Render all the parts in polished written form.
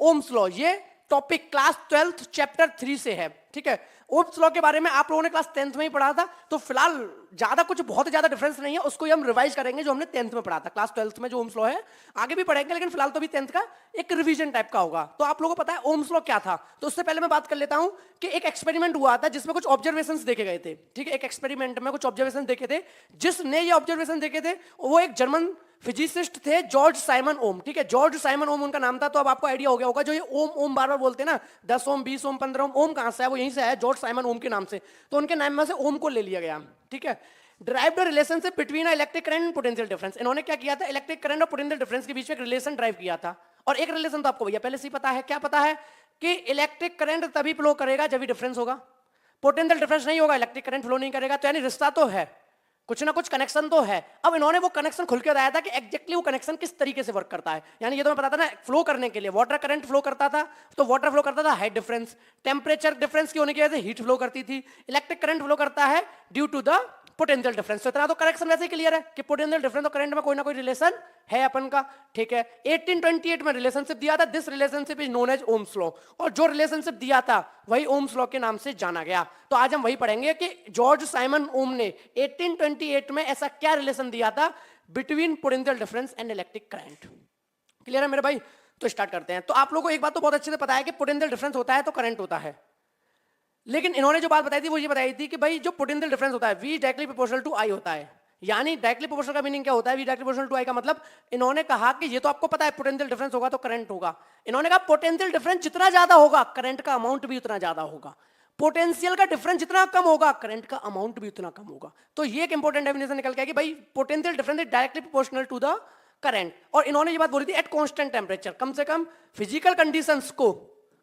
Ohm's law, ये topic class 12th chapter 3 से है, ठीक है। ओम्स लॉ के बारे में आप लोगों ने क्लास 10th में ही पढ़ा था, तो फिलहाल ज्यादा कुछ बहुत ज्यादा डिफरेंस नहीं है, उसको हम रिवाइज करेंगे जो हमने 10th में पढ़ा था। क्लास 12th में जो ओम्स लॉ है आगे भी पढ़ेंगे, लेकिन फिलहाल तो भी 10th का एक रिवीजन टाइप का होगा। तो आप लोगों को पता है ओम्स लॉ क्या था, तो उससे पहले मैं बात कर लेता हूं कि एक एक्सपेरिमेंट हुआ था जिसमें कुछ ऑब्जर्वेशंस देखे गए थे, ठीक है। एक एक्सपेरिमेंट में कुछ ऑब्जर्वेशन देखे थे, जिसने ये ऑब्जर्वेशन देखे थे वो एक जर्मन फिजिसिस्ट थे, जॉर्ज साइमन ओम, ठीक है। जॉर्ज साइमन ओम उनका नाम था। तो अब आपको आइडिया हो गया होगा जो ये ओम ओम बार बार बोलते हैं ना, 10 ओम 20 ओम 15 ओम, ओम कहां से है? वो यहीं से है, जॉर्ज साइमन ओम के नाम से। तो उनके नाम में से ओम को ले लिया गया, ठीक है। Drive the relationship between electric current and potential difference. इन्होंने क्या किया था, इलेक्ट्रिक करंट और पोटेंशियल डिफरेंस के बीच में एक रिलेशन ड्राइव किया था। और एक रिलेशन तो आपको भैया पहले से ही पता है, क्या पता है कि इलेक्ट्रिक करंट तभी फ्लो करेगा जब भी डिफरेंस होगा, पोटेंशियल डिफरेंस नहीं होगा इलेक्ट्रिक करंट फ्लो नहीं करेगा। तो यानी रिश्ता तो है, कुछ ना कुछ कनेक्शन तो है। अब इन्होंने वो कनेक्शन खुल के बताया था कि एग्जैक्टली वो कनेक्शन किस तरीके से वर्क करता है। यानी ये तो मैं पता था ना, फ्लो करने के लिए वाटर करंट फ्लो करता था, तो वाटर फ्लो करता था हाइट डिफरेंस, टेम्परेचर डिफरेंस की होने की वजह से हीट फ्लो करती थी। इलेक्ट्रिक करंट फ्लो करता है due to the potential difference. तो इतना तो करेक्शन वैसे ही क्लियर है कि पोटेंशियल डिफरेंस और करंट में कोई ना कोई रिलेशन है अपन का, ठीक है। 1828 में रिलेशनशिप दिया था, this relationship is known as Ohm's law, और जो रिलेशनशिप दिया था वही ओम्स लॉ के नाम से जाना गया। तो आज हम वही पढ़ेंगे कि जॉर्ज साइमन ओम ने 1828 में ऐसा क्या रिलेशन दिया था between potential difference and electric current. Clear है मेरे भाई? तो स्टार्ट करते हैं। तो आप लोगों को एक बात तो बहुत अच्छे से पता है कि पोटेंशियल डिफरेंस होता है तो करंट होता है, लेकिन इन्होंने जो बात बताई थी वो ये बताई थी कि भाई जो पोटेंशियल डिफरेंस होता है V directly proportional to I होता है। यानी डायरेक्टली प्रोपोर्शनल का मीनिंग क्या होता है, V directly proportional to I का मतलब, इन्होंने कहा कि ये तो आपको पता है पोटेंशियल डिफरेंस होगा तो करंट होगा, इन्होंने कहा पोटेंशियल डिफरेंस जितना ज्यादा होगा करंट का अमाउंट भी उतना ज्यादा होगा, पोटेंशियल का डिफरेंस जितना कम होगा करंट का अमाउंट भी उतना कम होगा। तो ये एक इंपॉर्टेंट डेफिनेशन निकल के है कि भाई potential difference is directly proportional to the current. और इन्होंने ये बात बोली थी एट कांस्टेंट टेम्परेचर, कम से कम फिजिकल कंडीशंस को,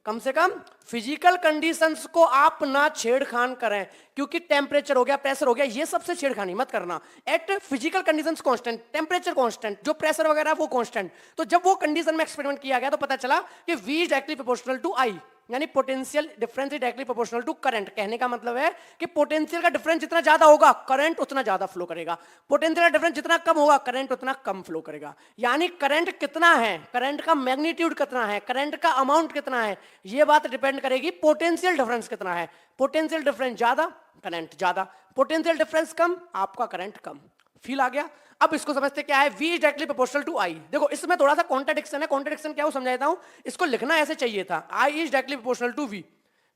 कम से कम फिजिकल कंडीशंस को आप ना छेड़खान करें, क्योंकि टेम्परेचर हो गया, प्रेशर हो गया, ये सबसे छेड़खानी मत करना। Eight physical conditions constant, temperature constant, जो प्रेशर वगैरह वो कांस्टेंट। तो जब वो कंडीशन में एक्सपेरिमेंट किया गया तो पता चला कि V directly proportional to I, यानी potential difference is directly proportional to current. कहने का मतलब है कि पोटेंशियल का डिफरेंस जितना ज्यादा होगा करंट उतना ज्यादा फ्लो करेगा, पोटेंशियल का डिफरेंस जितना कम होगा करंट उतना कम फ्लो करेगा। यानी करंट कितना है, करंट का मैग्नीट्यूड कितना है, करंट का अमाउंट कितना है, ये बात डिपेंड करेगी पोटेंशियल डिफरेंस कितना है। पोटेंशियल डिफरेंस ज्यादा करंट ज्यादा, पोटेंशियल डिफरेंस कम आपका करंट कम। फील आ गया? अब इसको समझते क्या है, V is directly proportional to I। देखो इसमें थोड़ा सा कॉन्ट्रडिक्शन है, कॉन्ट्रडिक्शन क्या वो समझा देता हूं। इसको लिखना ऐसे चाहिए था, I is directly proportional to V।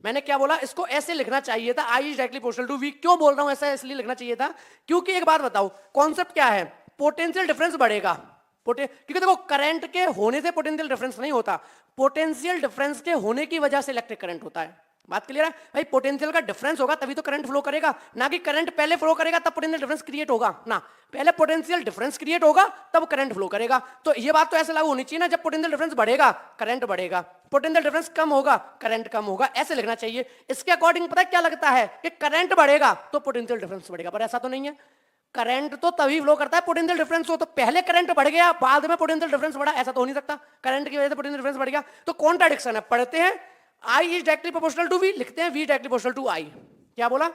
मैंने क्या बोला, इसको ऐसे लिखना चाहिए था, I is directly proportional to V। क्यों बोल रहा हूं ऐसा, इसलिए लिखना चाहिए था क्योंकि एक बात बताओ, कॉन्सेप्ट क्या है, पोटेंशियल डिफरेंस बढ़ेगा, क्योंकि देखो करंट के होने से पोटेंशियल डिफरेंस नहीं होता, पोटेंशियल डिफरेंस के होने की वजह से इलेक्ट्रिक करंट होता है। बात क्लियर है भाई? पोटेंशियल का डिफरेंस होगा तभी तो करंट फ्लो करेगा, ना कि करंट पहले फ्लो करेगा तब पोटेंशियल डिफरेंस क्रिएट होगा ना, पहले पोटेंशियल डिफरेंस क्रिएट होगा तब करंट फ्लो करेगा। तो ये बात तो ऐसे लागू होनी चाहिए ना, जब पोटेंशियल डिफरेंस बढ़ेगा करंट बढ़ेगा, पोटेंशियल डिफरेंस कम होगा करंट कम होगा, ऐसे लिखना चाहिए। इसके अकॉर्डिंग पता है क्या लगता है कि करंट बढ़ेगा तो पोटेंशियल डिफरेंस बढ़ेगा, पर ऐसा तो नहीं है। करंट तो तभी फ्लो करता है पोटेंशियल डिफरेंस हो, तो पहले करंट बढ़ गया बाद में पोटेंशियल डिफरेंस बढ़ा, ऐसा तो हो नहीं सकता। करंट की वजह से पोटेंशियल डिफरेंस बढ़ गया, तो कॉन्ट्राडिक्शन है। पढ़ते हैं I is directly proportional to V, लिखते हैं V directly proportional to I। क्या बोला?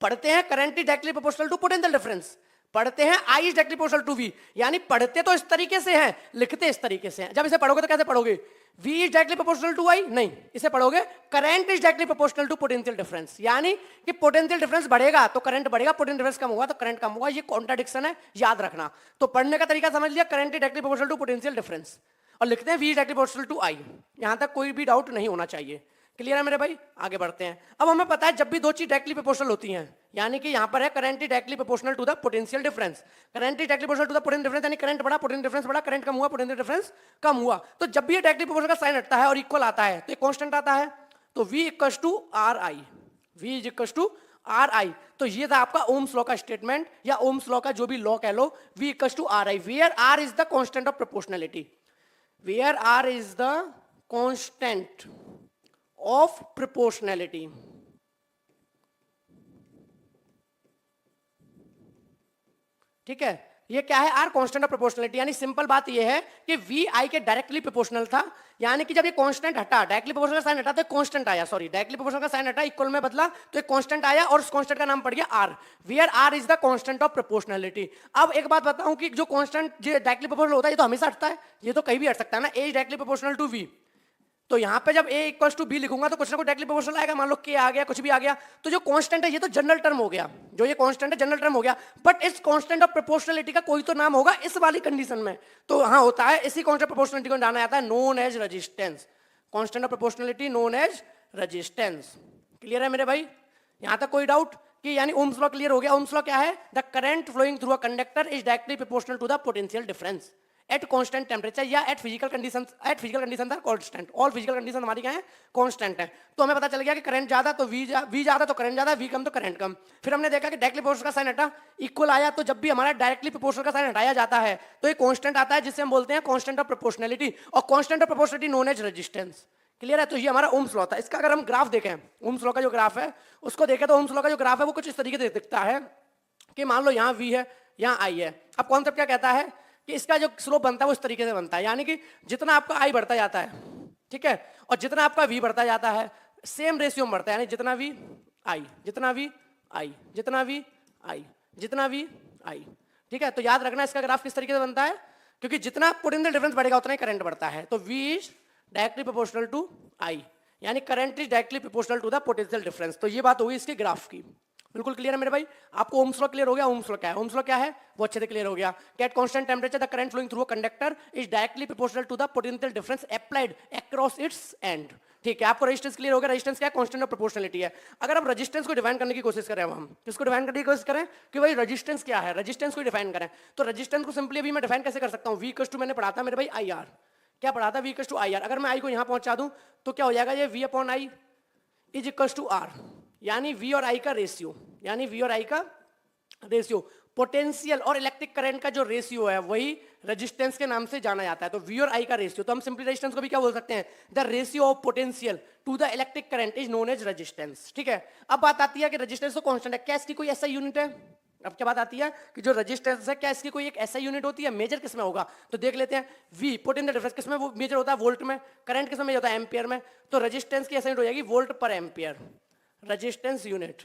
पढ़ते हैं current is directly proportional to potential difference, पढ़ते हैं I is directly proportional to V। यानी पढ़ते तो इस तरीके से हैं, लिखते इस तरीके से हैं। जब इसे पढ़ोगे तो कैसे पढ़ोगे, V is directly proportional to I, नहीं, इसे पढ़ोगे current is directly proportional to potential difference. यानी कि पोटेंशियल डिफरेंस बढ़ेगा तो करंट बढ़ेगा, पोटेंशियल डिफरेंस कम होगा तो करंट कम होगा। ये कॉन्ट्राडिक्शन है, याद रखना। तो पढ़ने का तरीका समझ लिया, current is directly proportional to potential difference, और लिखते हैं V is directly proportional to I। यहां तक कोई भी डाउट नहीं होना चाहिए। क्लियर है मेरे भाई? आगे बढ़ते हैं। अब हमें पता है जब भी दो चीज डायरेक्टली प्रोपोर्शनल होती हैं, यानी कि यहां पर है current is directly proportional to the potential difference, current is directly proportional to the potential difference, यानी करंट बढ़ा पोटेंशियल डिफरेंस बढ़ा, करंट कम हुआ पोटेंशियल डिफरेंस कम हुआ। तो जब भी ये डायरेक्टली प्रोपोर्शनल का साइन हटता है और इक्वल आता है तो एक कांस्टेंट आता है, तो V equals to RI, V is equals to RI। तो ये था आपका ओम्स लॉ का स्टेटमेंट, या ओम्स लॉ का जो भी लॉ कह लो, V equals to RI, where R is the constant of proportionality, where R is the constant of proportionality. ठीक है, ये क्या है, आर कांस्टेंट ऑफ प्रोपोर्शनैलिटी। यानी सिंपल बात ये है कि V I के डायरेक्टली प्रोपोर्शनल था, यानी कि जब ये कांस्टेंट हटा, डायरेक्टली प्रोपोर्शनल का साइन हटा तो कांस्टेंट आया, सॉरी डायरेक्टली प्रोपोर्शनल का साइन हटा इक्वल में बदला तो एक कांस्टेंट आया और उस कांस्टेंट का नाम पड़ गया R, where R is the constant of proportionality. अब एक बात बताऊं कि जो कांस्टेंट जो डायरेक्टली प्रोपोर्शनल होता है ये तो हमेशा हटता है, ये तो कहीं भी हट सकता है ना, A is directly proportional to V, तो यहाँ पे जब a इक्वल्स टू बी लिखूंगा तो कुछ ना कुछ डायरेक्टली प्रोपोर्शनल आएगा, मान लो k आ गया, कुछ भी आ गया, तो जो कांस्टेंट है ये तो जनरल टर्म हो गया, जो ये कांस्टेंट है जनरल टर्म हो गया, बट इस कांस्टेंट ऑफ प्रोपोर्शनलिटी का कोई तो नाम होगा इस वाली कंडीशन में। तो हाँ होता है, इसी कांस्टेंट प्रोपोर्शनलिटी को जाना जाता है known as resistance, constant of proportionality known as resistance. Clear है मेरे भाई, यहाँ तक कोई डाउट? कि यानी ओम्स लॉ क्लियर हो गया। ओम्स लॉ क्या है? The current flowing through a conductor is directly proportional to the potential difference at constant temperature या at physical conditions are constant. All physical condition हमारी क्या है? कांस्टेंट है। तो हमें पता चल गया कि करंट ज्यादा तो वी ज्यादा तो करंट ज्यादा, वी कम तो करंट कम। फिर हमने देखा कि डायरेक्टली प्रोपोर्शनल का साइन हटा, इक्वल आया, तो जब भी हमारा डायरेक्टली प्रोपोर्शनल का साइन हटाया जाता है तो एक कांस्टेंट आता है जिसे हम बोलते हैं कांस्टेंट ऑफ प्रोपोर्शनलिटी, और constant of proportionality known as resistance. Clear है? तो ये हमारा ओम्स लॉ था। इसका अगर हम ग्राफ देखें, ओम्स लॉ का जो ग्राफ है उसको देखें, तो ओम्स लॉ का जो ग्राफ है वो कुछ इस तरीके से दिखता है कि मान लो यहाँ v है, यहाँ i है। अब कॉन्सेप्ट क्या कहता है कि इसका जो स्लोप बनता है वो इस तरीके से बनता है, यानी कि जितना आपका i बढ़ता जाता है, ठीक है, और जितना आपका v बढ़ता जाता है सेम रेशियो में बढ़ता है, यानी जितना v i, जितना v i, जितना v i, जितना v i। ठीक है, तो याद रखना इसका ग्राफ किस तरीके से बनता है, क्योंकि जितना पोटेंशियल डिफरेंस बढ़ेगा उतना ही करंट बढ़ता है। तो v is directly proportional to I, यानी current is directly proportional to the potential difference. तो ये बात होगी इसके ग्राफ की। बिल्कुल क्लियर है मेरे भाई? आपको ओम्स लॉ क्लियर हो गया? ओम्स लॉ क्या है? ओम्स लॉ क्या है वो अच्छे से क्लियर हो गया। At constant temperature the current flowing through a conductor is directly proportional to the potential difference applied across its end. ठीक है, आपको रेजिस्टेंस क्लियर हो गया। रेजिस्टेंस क्या है? कांस्टेंट ऑफ प्रोपोर्शनलिटी है। अगर हम रेजिस्टेंस को डिफाइन करने की कोशिश करें, हम किसको डिफाइन करने की कोशिश करें कि भाई रेजिस्टेंस क्या है, रेजिस्टेंस को डिफाइन करें, तो रेजिस्टेंस को सिंपली अभी मैं डिफाइन कैसे कर सकता हूँ? v इक्वल्स टू मैंने पढ़ा था मेरे भाई आई आर। क्या पढ़ा था? v equals to I R. अगर मैं i को यहाँ पहुंचा दूं तो क्या हो जाएगा? ये v upon I is equals to r, यानी v और i का रेशियो, यानी v और i का रेशियो। पोटेंशियल और इलेक्ट्रिक करंट का जो रेशियो है वही रेजिस्टेंस के नाम से जाना जाता है। तो v और i का रेशियो, तो हम सिंपली रेजिस्टेंस को भी क्या बोल सकते हैं? The ratio of potential to the electric current is known as resistance. ठीक है, अब बात आती है कि रेजिस्टेंस तो कांस्टेंट है, क्या इसकी कोई ऐसा यूनिट है? अब क्या बात आती है कि जो रेजिस्टेंस है क्या इसकी कोई एक ऐसा यूनिट होती है? मेजर किस में होगा? तो देख लेते हैं। v पोटेंशियल डिफरेंस किस में मेजर होता है? वोल्ट में। करंट किस में मेजर होता है? एम्पियर में। तो रेजिस्टेंस की ऐसा यूनिट हो जाएगी वोल्ट पर ampere. Resistance unit,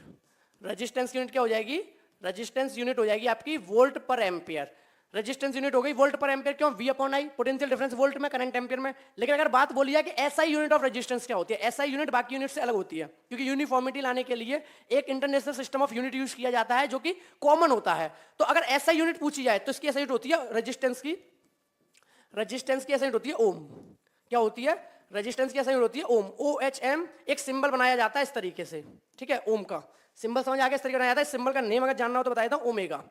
resistance unit क्या हो जाएगी? रेजिस्टेंस यूनिट हो जाएगी आपकी वोल्ट पर एम्पियर। रेजिस्टेंस यूनिट हो गई वोल्ट पर एम्पियर, क्यों? v अपॉन आई, पोटेंशियल डिफरेंस वोल्ट में, करंट एम्पियर में। लेकिन अगर बात बोली जाए कि एसआई यूनिट ऑफ रेजिस्टेंस क्या होती है, एसआई यूनिट बाकी यूनिट से अलग होती है, क्योंकि यूनिफॉर्मिटी लाने के लिए एक international system of unit use किया जाता है जो कि कॉमन होता है। तो अगर एसआई यूनिट पूछी जाए तो इसकी एसआई यूनिट होती है रेजिस्टेंस की, रेजिस्टेंस की एसआई यूनिट होती है ओम। क्या होती है? रेजिस्टेंस की एसआई यूनिट होती है ओम। OHM एक सिंबल बनाया जाता है इस तरीके से, ठीक है, ओम का सिंबल समझ आ गया? इस तरीके बनाया जाता है। इस सिंबल का नेम अगर जानना हो तो बता देता हूं, ओमेगा।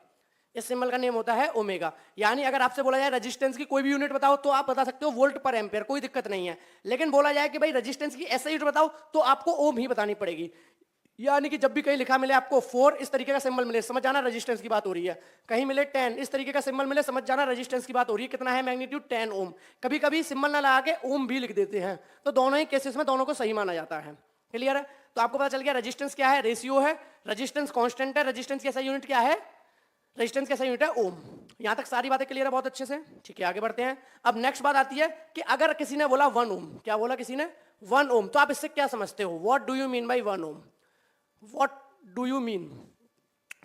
इस सिंबल का नेम होता है ओमेगा। यानी अगर आपसे बोला जाए रेजिस्टेंस की कोई भी यूनिट बताओ तो आप बता सकते हो वोल्ट पर एम्पियर, कोई दिक्कत नहीं है। लेकिन बोला जाए कि भाई रेजिस्टेंस की ऐसा यूनिट बताओ तो आपको ओम ही बतानी पड़ेगी। यानी कि जब भी कहीं लिखा मिले आपको 4 इस तरीके का सिंबल मिले, समझ जाना रेजिस्टेंस की बात हो रही है। कहीं मिले 10 इस तरीके का सिंबल मिले, समझ जाना रेजिस्टेंस की बात हो रही है। कितना है मैग्नीट्यूड? 10 ओम। कभी कभी सिंबल ना लगा के ओम भी लिख देते हैं, तो दोनों ही केसेस में दोनों को सही माना जाता है। क्लियर है? तो आपको पता चल गया रेजिस्टेंस क्या है, रेशियो है, रेजिस्टेंस कांस्टेंट है, रेजिस्टेंस की ऐसा यूनिट क्या है, रेजिस्टेंस कैसा यूनिट है? ओम। यहां तक सारी बातें क्लियर है बहुत अच्छे से। ठीक है, आगे बढ़ते हैं। अब नेक्स्ट बात आती है कि अगर किसी ने बोला 1 ओम, क्या बोला किसी ने? 1 ओम, तो आप इससे क्या समझते हो? What do you mean by 1 ohm? What do you mean?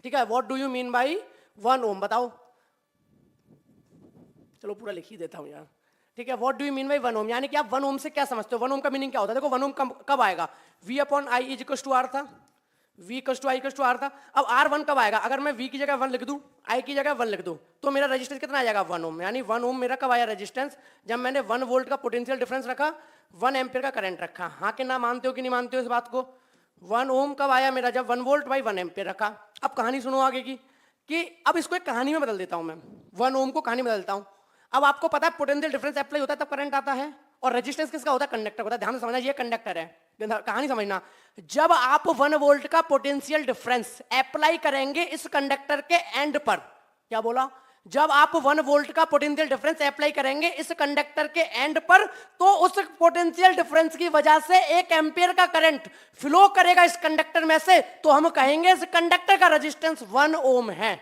ठीक है, what do you mean by 1 ohm बताओ। चलो पूरा लिख ही देता हूं यार। ठीक है, what do you mean by 1 ओम, यानी कि आप 1 ओम से क्या समझते हो? 1 ओम का मीनिंग क्या होता है? देखो 1 ओम कब आएगा? v upon I is equal to R था, v equal to I equal to R था। अब r1 कब आएगा? अगर मैं v की जगह 1 लिख दूं, i की जगह 1 लिख दूं, तो मेरा रेजिस्टेंस कितना आ जाएगा? 1 ओम। यानी 1 ओम मेरा कब आया रेजिस्टेंस? जब मैंने 1 वोल्ट का पोटेंशियल डिफरेंस रखा, 1 एम्पियर का करंट रखा। हाँ कि ना, मानते हो कि नहीं मानते हो इस बात को? 1 ओम कब आया मेरा? जब 1 वोल्ट बाई 1 एम्पियर रखा। अब कहानी सुनो आगे की, कि अब इसको एक कहानी में बदल देता हूं मैं, 1 ओम को कहानी में बदलता हूं। अब आपको पता है पोटेंशियल डिफरेंस अप्लाई होता है तब करंट आता है, और रेजिस्टेंस किसका होता है? कंडक्टर होता है। ध्यान से समझना, ये कंडक्टर है, कहानी समझना। जब आप 1 वोल्ट का पोटेंशियल डिफरेंस अप्लाई करेंगे इस कंडक्टर के एंड पर, क्या बोला? जब आप 1 वोल्ट का पोटेंशियल डिफरेंस अप्लाई करेंगे इस कंडक्टर के एंड पर, तो उस पोटेंशियल डिफरेंस की वजह से 1 एम्पियर का करंट फ्लो करेगा इस कंडक्टर में से, तो हम कहेंगे इस कंडक्टर का रेजिस्टेंस 1 ओम है।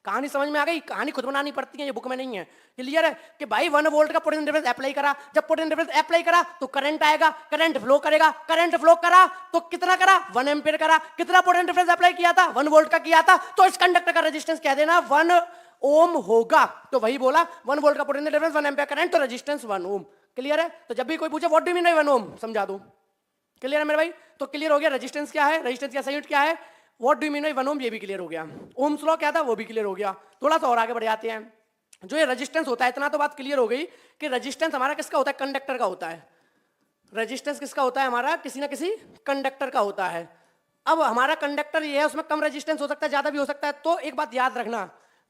कहानी समझ में आ गई? कहानी खुद बनानी पड़ती है, ये बुक में नहीं है। क्लियर है कि भाई 1 वोल्ट का पोटेंशियल डिफरेंस अप्लाई करा, जब पोटेंशियल डिफरेंस अप्लाई करा तो करंट आएगा, करंट फ्लो करेगा, करंट फ्लो करा तो कितना करा? 1 एम्पियर करा। कितना पोटेंशियल डिफरेंस अप्लाई किया था? 1 वोल्ट का किया था, तो इस कंडक्टर का रेजिस्टेंस कह देना 1 ओम होगा। तो वही बोला 1 वोल्ट का पोटेंशियल डिफरेंस 1 एम्पियर करंट, तो रेजिस्टेंस 1 ओम। क्लियर है? तो जब भी कोई पूछे what do you mean by 1 ओम, समझा दो। क्लियर है मेरे भाई? तो क्लियर हो गया रेजिस्टेंस क्या है, रेजिस्टेंस का यूनिट क्या है, what do you mean by 1 ओम, ये भी क्लियर हो गया। ओम्स लॉ क्या था वो भी क्लियर हो गया। थोड़ा सा और आगे बढ़ जाते हैं। जो ये रेजिस्टेंस होता है, इतना तो बात क्लियर हो गई कि रेजिस्टेंस हमारा किसका होता है, कंडक्टर का होता है। रेजिस्टेंस किसका होता है हमारा, किसी ना किसी कंडक्टर का होता है। अब हमारा कंडक्टर ये है, उसमें कम रेजिस्टेंस हो सकता है, ज्यादा भी हो सकता है। तो एक बात याद रखना,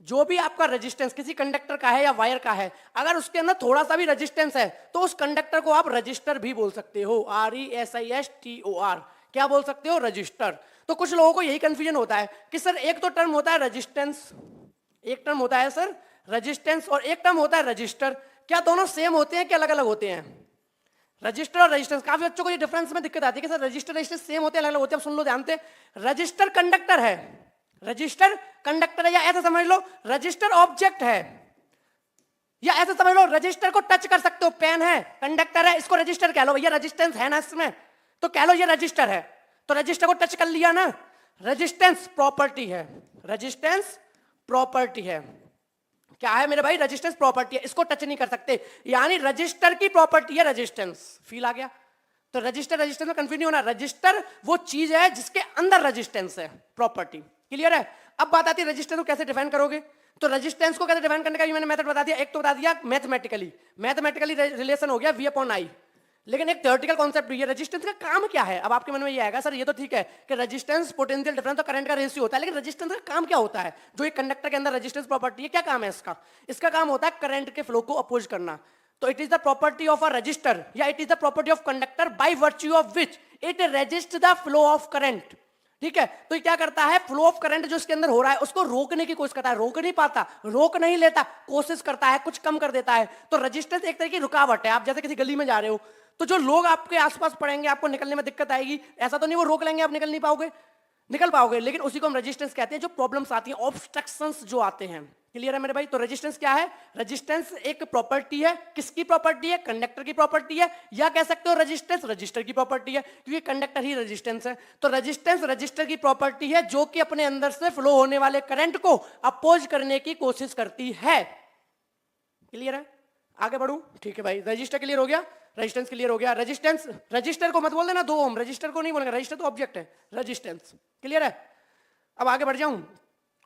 जो भी आपका रेजिस्टेंस किसी कंडक्टर का है या वायर का है, अगर उसके अंदर थोड़ा सा भी रेजिस्टेंस है तो उस कंडक्टर को आप रजिस्टर भी बोल सकते हो, RESISTOR, क्या बोल सकते हो, रजिस्टर। तो कुछ लोगों को यही कंफ्यूजन होता है कि सर एक तो टर्म होता है रेजिस्टेंस, एक टर्म होता है सर रेजिस्टेंस और एक टर्म होता है रजिस्टर, क्या दोनों सेम होते हैं कि अलग अलग होते हैं? रजिस्टर और रेजिस्टेंस, काफी बच्चों को ये डिफरेंस में दिक्कत आती है कि सर रजिस्टर रेजिस्टेंस सेम होते हैं अलग अलग होते हैं। सुन लो ध्यान से, रजिस्टर कंडक्टर है, रजिस्टर कंडक्टर है, या ऐसा समझ लो रजिस्टर ऑब्जेक्ट है, या ऐसा समझ लो रजिस्टर को टच कर सकते हो, पेन है, कंडक्टर है, इसको रजिस्टर कह लो, भैया रेजिस्टेंस है ना इसमें, तो कह लो ये रजिस्टर है, तो रजिस्टर को टच कर लिया ना, रेजिस्टेंस प्रॉपर्टी है, रेजिस्टेंस प्रॉपर्टी है। क्या है मेरे भाई, रेजिस्टेंस प्रॉपर्टी है, इसको टच नहीं कर सकते, यानी रजिस्टर की प्रॉपर्टी है रेजिस्टेंस। फील आ गया? तो रजिस्टर रेजिस्टेंस में कंफ्यूज नहीं होना, रजिस्टर वो चीज है जिसके अंदर रेजिस्टेंस है, प्रॉपर्टी। क्लियर है? अब बात आती है रेजिस्टेंस को कैसे डिफाइन करोगे। तो रेजिस्टेंस को कैसे डिफाइन करने का भी मैंने मेथड बता दिया। एक तो बता दिया मैथमेटिकली, मैथमेटिकली रिलेशन हो गया V/I, लेकिन एक थ्योरेटिकल कॉन्सेप्ट भी है, रेजिस्टेंस का काम क्या है। अब आपके मन में ये आएगा सर ये तो ठीक है कि रेजिस्टेंस पोटेंशियल डिफरेंस तो करंट का रेशियो होता है, लेकिन रेजिस्टेंस का काम क्या होता है? जो एक कंडक्टर के अंदर रेजिस्टेंस प्रॉपर्टी है, क्या काम है इसका? इसका काम होता है करंट के फ्लो को अपोज करना। तो it is the property of a resistor या it is the property of conductor by virtue of which it resist the flow of current. ठीक है, तो ये क्या करता है, फ्लो ऑफ करंट जो इसके अंदर हो रहा है उसको रोकने की कोशिश करता है, रोक नहीं पाता, रोक नहीं लेता, कोशिश करता है, कुछ कम कर देता है। तो रेजिस्टेंस एक तरह की रुकावट है। आप जैसे किसी गली में जा रहे हो तो जो लोग आपके आसपास पड़ेंगे आपको निकलने में दिक्कत आएगी, ऐसा तो नहीं वो रोक लेंगे आप निकल नहीं पाओगे, निकल पाओगे, लेकिन उसी को हम रेजिस्टेंस कहते हैं। जो प्रॉब्लम्स आती हैं, ऑब्स्ट्रक्शंस जो आते हैं। क्लियर है मेरे भाई? तो रेजिस्टेंस क्या है, रेजिस्टेंस एक प्रॉपर्टी है, किसकी प्रॉपर्टी है, कंडक्टर की प्रॉपर्टी है, या कह सकते हो रेजिस्टेंस रजिस्टर की प्रॉपर्टी है, क्योंकि कंडक्टर ही रेजिस्टेंस है। तो रेजिस्टेंस रजिस्टर की प्रॉपर्टी है जो कि अपने अंदर से फ्लो होने वाले करंट को अपोज करने की कोशिश करती है। क्लियर है? आगे बढ़ू? ठीक है भाई, रजिस्टर क्लियर हो गया, रेजिस्टेंस क्लियर हो गया। रेजिस्टेंस, रजिस्टर को मत बोल देना 2 ओम, रजिस्टर को नहीं बोलेंगे, रजिस्टर तो ऑब्जेक्ट है, रेजिस्टेंस। क्लियर है? अब आगे बढ़ जाऊं?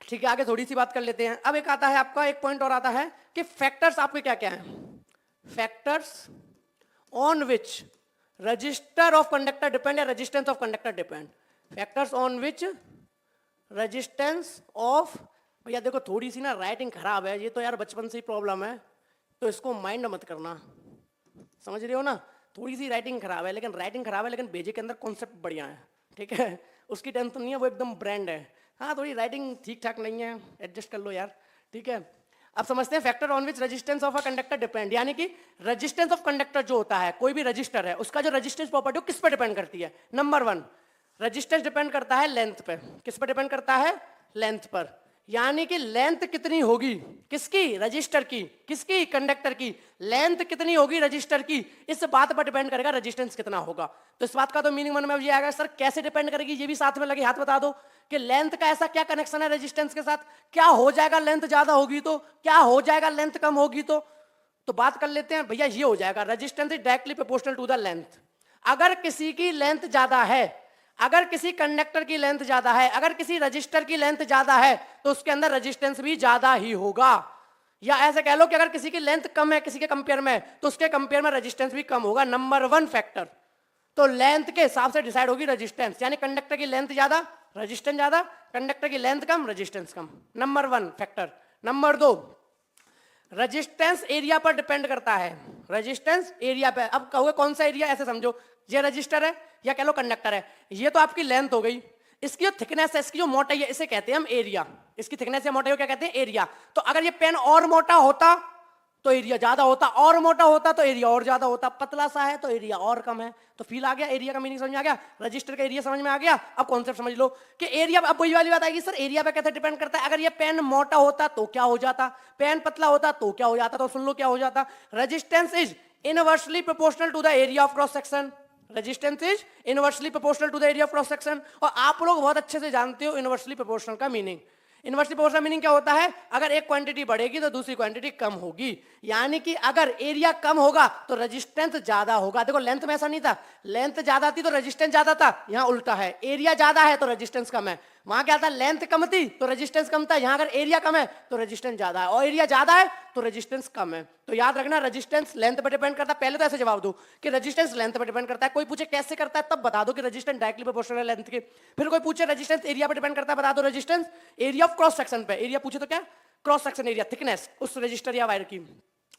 ठीक है, आगे थोड़ी सी बात कर लेते हैं। अब एक आता है आपका, एक पॉइंट और आता है कि फैक्टर्स आपके क्या क्या हैं, factors on which resistor of conductor depend या resistance of conductor depend. Factors on which resistance of, भैया देखो थोड़ी सी ना राइटिंग खराब है, ये तो यार बचपन से ही प्रॉब्लम है, तो इसको माइंड मत करना, समझ रहे हो ना। थोड़ी सी राइटिंग खराब है, लेकिन राइटिंग खराब है लेकिन भेजे के अंदर कॉन्सेप्ट बढ़िया है। ठीक है, उसकी टेंशन नहीं है, वो एकदम ब्रांड है। हाँ थोड़ी राइटिंग ठीक ठाक नहीं है, एडजस्ट कर लो यार। ठीक है, अब समझते हैं factor on which resistance of a conductor depend, यानी कि रेजिस्टेंस ऑफ कंडक्टर जो होता है, कोई भी रजिस्टर है, उसका जो रेजिस्टेंस प्रॉपर्टी किस पर डिपेंड करती है। नंबर 1, रेजिस्टेंस डिपेंड करता है लेंथ पे। किस पर डिपेंड करता है? लेंथ पर। यानी कि लेंथ कितनी होगी, किसकी? रजिस्टर की। किसकी? कंडक्टर की। लेंथ कितनी होगी रजिस्टर की, इस बात पर डिपेंड करेगा रेजिस्टेंस कितना होगा। तो इस बात का तो मीनिंग मन में ये आएगा सर कैसे डिपेंड करेगी, ये भी साथ में लगे हाथ बता दो कि लेंथ का ऐसा क्या कनेक्शन है रेजिस्टेंस के साथ, क्या हो जाएगा लेंथ ज्यादा होगी तो, क्या हो जाएगा लेंथ कम होगी तो बात कर लेते हैं भैया। ये हो जाएगा resistance is directly proportional to the length. अगर किसी की लेंथ ज्यादा है, अगर किसी कंडक्टर की लेंथ ज्यादा है, अगर किसी रजिस्टर की लेंथ ज्यादा है, तो उसके अंदर रेजिस्टेंस भी ज्यादा ही होगा। या ऐसे कह लो कि अगर किसी की लेंथ कम है किसी के कंपेयर में, तो उसके कंपेयर में रेजिस्टेंस भी कम होगा। Number 1 factor. तो लेंथ के हिसाब से डिसाइड होगी रेजिस्टेंस, यानी कंडक्टर की लेंथ ज्यादा रेजिस्टेंस ज्यादा, कंडक्टर की लेंथ कम रेजिस्टेंस कम। Number 1 factor. Number 2, resistance area पर डिपेंड करता है। रेजिस्टेंस एरिया पे, अब कहोगे कौन सा एरिया, ऐसे समझो ये रजिस्टर है या कह लो कंडक्टर है, ये तो आपकी लेंथ हो गई, इसकी जो थिकनेस है, इसकी जो मोटाई है, इसे कहते हैं हम एरिया। इसकी थिकनेस या मोटाई को क्या कहते हैं? एरिया। तो अगर ये पेन और मोटा होता तो एरिया ज्यादा होता, और मोटा होता तो एरिया और ज्यादा होता, पतला सा है तो एरिया और कम है। तो फील आ गया, एरिया का मीनिंग समझ में आ गया, रजिस्टर का एरिया समझ में आ गया। अब कॉन्सेप्ट समझ लो कि एरिया, अब वही वाली बात आएगी सर एरिया पे कैसे डिपेंड करता है। अगर ये पेन मोटा होता तो क्या हो जाता, पेन पतला होता तो क्या हो जाता, तो सुन लो क्या हो जाता। Resistance is inversely proportional to the area of cross section. Resistance is inversely proportional to the area of cross section. और आप लोग बहुत अच्छे से जानते हो इनवर्सली प्रोपोर्शनल का मीनिंग। इनवर्सली प्रोपोर्शनल मीनिंग क्या होता है, अगर एक क्वांटिटी बढ़ेगी तो दूसरी क्वांटिटी कम होगी, यानी कि अगर एरिया कम होगा तो रेजिस्टेंस ज्यादा होगा। देखो लेंथ में ऐसा नहीं था, लेंथ ज्यादा थी तो रेजिस्टेंस ज्यादा था, यहाँ उल्टा है, एरिया ज्यादा है तो रेजिस्टेंस कम है। वहां क्या था, लेंथ कम थी तो रेजिस्टेंस कम था, यहाँ अगर एरिया कम है तो रेजिस्टेंस ज्यादा है, और एरिया ज्यादा है तो रेजिस्टेंस कम है। तो याद रखना रेजिस्टेंस लेंथ पर डिपेंड करता है। पहले तो ऐसे जवाब दो कि रेजिस्टेंस लेंथ पर डिपेंड करता है, कोई पूछे कैसे करता है तब बता दो कि रेजिस्टेंस डायरेक्टली प्रोपोर्शनल है लेंथ के। फिर कोई पूछे रेजिस्टेंस एरिया पर डिपेंड करता है, बता दो resistance area of cross section पे। एरिया पूछे तो क्या, क्रॉस सेक्शन एरिया, थिकनेस उस रजिस्टर या वायर की।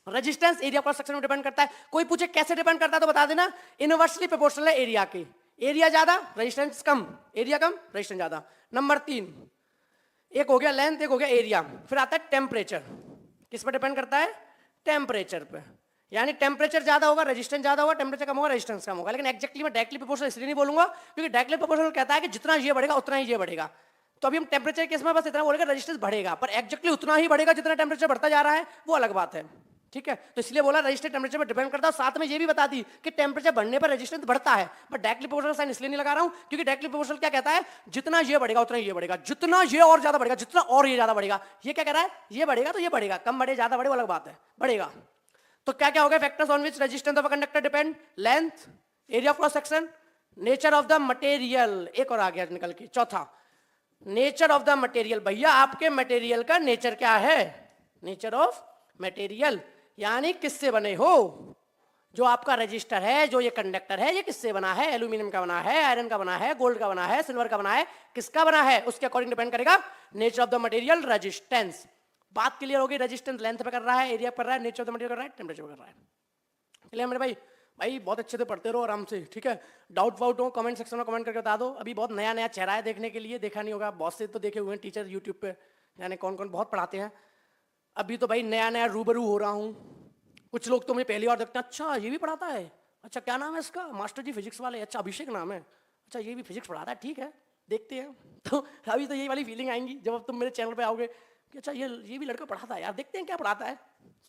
रेजिस्टेंस एरिया क्रॉस सेक्शन में डिपेंड करता है। कोई पूछे कैसे डिपेंड करता है तो बता देना इनवर्सली प्रोपोर्शनल है एरिया के, एरिया ज्यादा रेजिस्टेंस कम, एरिया कम रेजिस्टेंस ज्यादा। नंबर 3, एक हो गया लेंथ, एक हो गया एरिया। फिर आता है टेम्परेचर, किस पर डिपेंड करता है, टेम्परेचर पे, यानी टेम्परेचर ज्यादा होगा रेजिस्टेंस ज्यादा होगा, टेम्परेचर कम होगा रेजिस्टेंस कम होगा। लेकिन एक्जेक्टली मैं डायरेक्टली प्रोपोर्शनल इसलिए नहीं बोलूंगा क्योंकि डायरेक्टली प्रोपोर्शनल कहता है कि जितना ये बढ़ेगा उतना ही ये बढ़ेगा, तो अभी हम टेम्परेचर केस में बस इतना बोलेंगे रेजिस्टेंस बढ़ेगा, पर एक्जेक्टली उतना ही बढ़ेगा जितना टेम्परेचर बढ़ता जा रहा है, वो अलग बात है। ठीक है, तो इसलिए बोला रजिस्टर टेम्परेचर पर डिपेंड करता है। साथ में ये भी बता दी कि टेम्परेचर बढ़ने पर रेजिस्टेंस बढ़ता है, बट डायरेक्टली प्रोपोर्शनल साइन इसलिए नहीं लगा रहा हूं क्योंकि डायरेक्टली प्रोपोर्शनल क्या कहता है, जितना ये बढ़ेगा उतना ये बढ़ेगा, जितना ये और ज्यादा बढ़ेगा, जितना और ये ज्यादा बढ़ेगा। ये क्या कह रहा है, ये बढ़ेगा तो ये बढ़ेगा, कम बढ़े ज्यादा बढ़े वो अलग बात है, बढ़ेगा। तो क्या क्या हो गया factors on which resistance of a conductor depend, length, area of cross section, nature of the material. एक और आ गया निकल के, चौथा नेचर ऑफ द मटेरियल। भैया आपके मटेरियल का नेचर क्या है, नेचर ऑफ मटेरियल, यानी किससे बने हो। जो आपका रजिस्टर है, जो ये कंडक्टर है, ये किससे बना है, एल्यूमिनियम का बना है, आयरन का बना है, गोल्ड का बना है, सिल्वर का बना है, किसका बना है, उसके अकॉर्डिंग डिपेंड करेगा nature of the material, resistance. बात क्लियर होगी, रेजिस्टेंस लेंथ पे कर रहा है, एरिया पर कर रहा है, नेचर ऑफ द मटेरियल कर रहा है, टेम्परेचर कर रहा है। क्लियर मेरे भाई, भाई बहुत अच्छे से पढ़ते रहो आराम से, ठीक है। डाउट वाउट हो कमेंट सेक्शन में कमेंट करके बता दो। अभी बहुत नया नया चेहरा है देखने के लिए, देखा नहीं होगा, बहुत से तो देखे हुए हैं टीचर यूट्यूब पे, यानी कौन कौन बहुत पढ़ाते हैं। अभी तो भाई नया नया रूबरू हो रहा हूँ, कुछ लोग तो मुझे पहली बार देखते हैं, अच्छा ये भी पढ़ाता है, अच्छा क्या नाम है इसका, मास्टर जी फिजिक्स वाले, अच्छा अभिषेक नाम है, अच्छा ये भी फिजिक्स पढ़ाता है, ठीक है देखते हैं। तो अभी तो यही वाली फीलिंग आएंगी जब अब तुम मेरे चैनल पे आओगे कि अच्छा ये भी लड़का पढ़ाता है यार, देखते हैं क्या पढ़ाता है,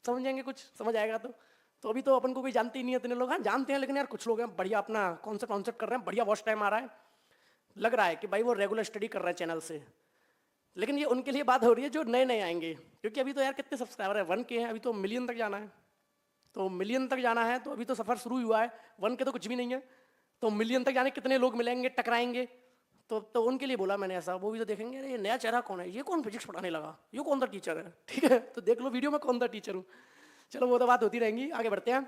समझेंगे, कुछ समझ आएगा। तो अभी तो अपन को कोई जानते ही नहीं है, इतने लोग हाँ जानते हैं, लेकिन यार कुछ लोग हैं बढ़िया अपना कॉन्सेप्ट कर रहे हैं, बढ़िया वॉच टाइम आ रहा है, लग रहा है कि भाई वो रेगुलर स्टडी कर रहे हैं चैनल से। लेकिन ये उनके लिए बात हो रही है जो नए नए आएंगे, क्योंकि अभी तो यार कितने सब्सक्राइबर है, 1 के हैं, अभी तो मिलियन तक जाना है। तो मिलियन तक जाना है तो अभी तो सफर शुरू हुआ है, 1 के तो कुछ भी नहीं है, तो मिलियन तक जाने कितने लोग मिलेंगे, टकराएंगे, तो उनके लिए बोला मैंने ऐसा। वो भी तो देखेंगे ये नया चेहरा कौन है, ये कौन फिजिक्स पढ़ाने लगा, ये कौन सा टीचर है, ठीक है। तो देख लो वीडियो में कौन सा टीचर हूँ। चलो वो तो बात होती रहेंगी, आगे बढ़ते हैं।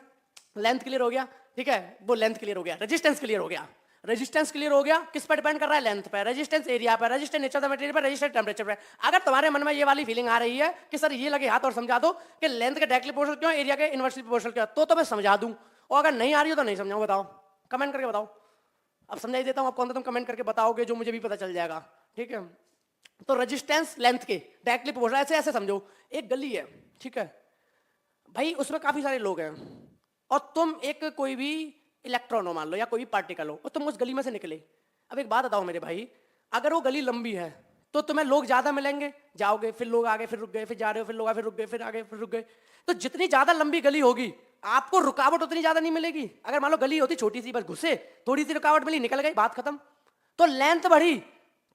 लेंथ क्लियर हो गया, ठीक है, वो लेंथ क्लियर हो गया, रेजिस्टेंस क्लियर हो गया। रेजिस्टेंस क्लियर हो गया, किस पर डिपेंड कर रहा है, लेंथ पे, रेजिस्टेंस एरिया पर, resistance nature of the material पर, रेजिस्टेंस टेम्परेचर पर। अगर तुम्हारे मन में ये वाली फीलिंग आ रही है कि सर ये लगे हाथ और समझा दो कि लेंथ के डायरेक्टली प्रोपोर्शनल क्यों, एरिया के इनवर्सली प्रोपोर्शनल क्यों, तो मैं समझा दूं, और अगर नहीं आ रही हो तो नहीं समझाऊं, बताओ कमेंट करके बताओ। अब समझाई देता हूं आपको, तुम कमेंट करके बताओगे जो मुझे भी पता चल जाएगा, ठीक है। तो रेजिस्टेंस लेंथ के डायरेक्टली प्रोपोर्शनल, ऐसे ऐसे समझो, एक गली है, ठीक है भाई, उसमें काफी सारे लोग हैं, और तुम एक कोई भी इलेक्ट्रॉन हो मान लो या कोई भी पार्टिकल हो, और तुम उस गली में से निकले। अब एक बात बताओ मेरे भाई, अगर वो गली लंबी है तो तुम्हें लोग ज्यादा मिलेंगे, जाओगे फिर लोग आगे, फिर रुक गए, फिर जा रहे हो, फिर लोग आगे, फिर रुक गए, फिर आगे, फिर रुक गए। तो जितनी ज्यादा लंबी गली होगी आपको रुकावट उतनी ज्यादा नहीं मिलेगी। अगर मान लो गली होती छोटी सी, बस घुसे, थोड़ी सी रुकावट मिली, निकल गई, बात खत्म। तो लेंथ बढ़ी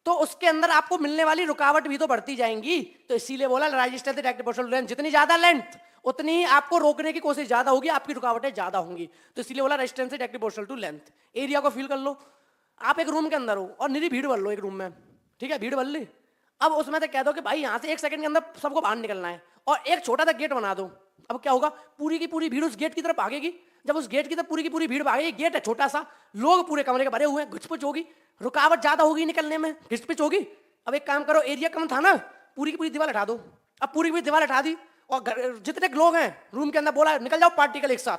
तो उसके अंदर आपको मिलने वाली रुकावट भी तो बढ़ती जाएंगी। तो इसीलिए बोला रेजिस्टेंस डायरेक्ट प्रोपोर्शनल लेंथ, जितनी ज्यादा लेंथ उतनी ही आपको रोकने की कोशिश ज्यादा होगी, आपकी रुकावटें ज्यादा होंगी। तो इसलिए बोला resistance direct proportional to length. Area को फील कर लो, आप एक रूम के अंदर हो और निरी भीड़ भर लो एक रूम में, ठीक है, भीड़ भर ली। अब उसमें से कह दो कि भाई यहाँ से 1 सेकंड के अंदर सबको बाहर निकलना है, और एक छोटा सा गेट बना दो। अब क्या होगा, पूरी की पूरी भीड़ उस गेट की तरफ भागेगी। जब उस गेट की तरफ पूरी की पूरी भीड़ भागेगी, गेट है छोटा सा, लोग पूरे कमरे के भरे हुए हैं, घुचपुच होगी, रुकावट ज्यादा होगी निकलने में, घिचपिच होगी। अब एक काम करो, एरिया कम था ना, पूरी की पूरी दीवार हटा दो। अब पूरी की पूरी दीवार हटा दी, और जितने लोग हैं रूम के अंदर बोला निकल जाओ पार्टिकल एक साथ।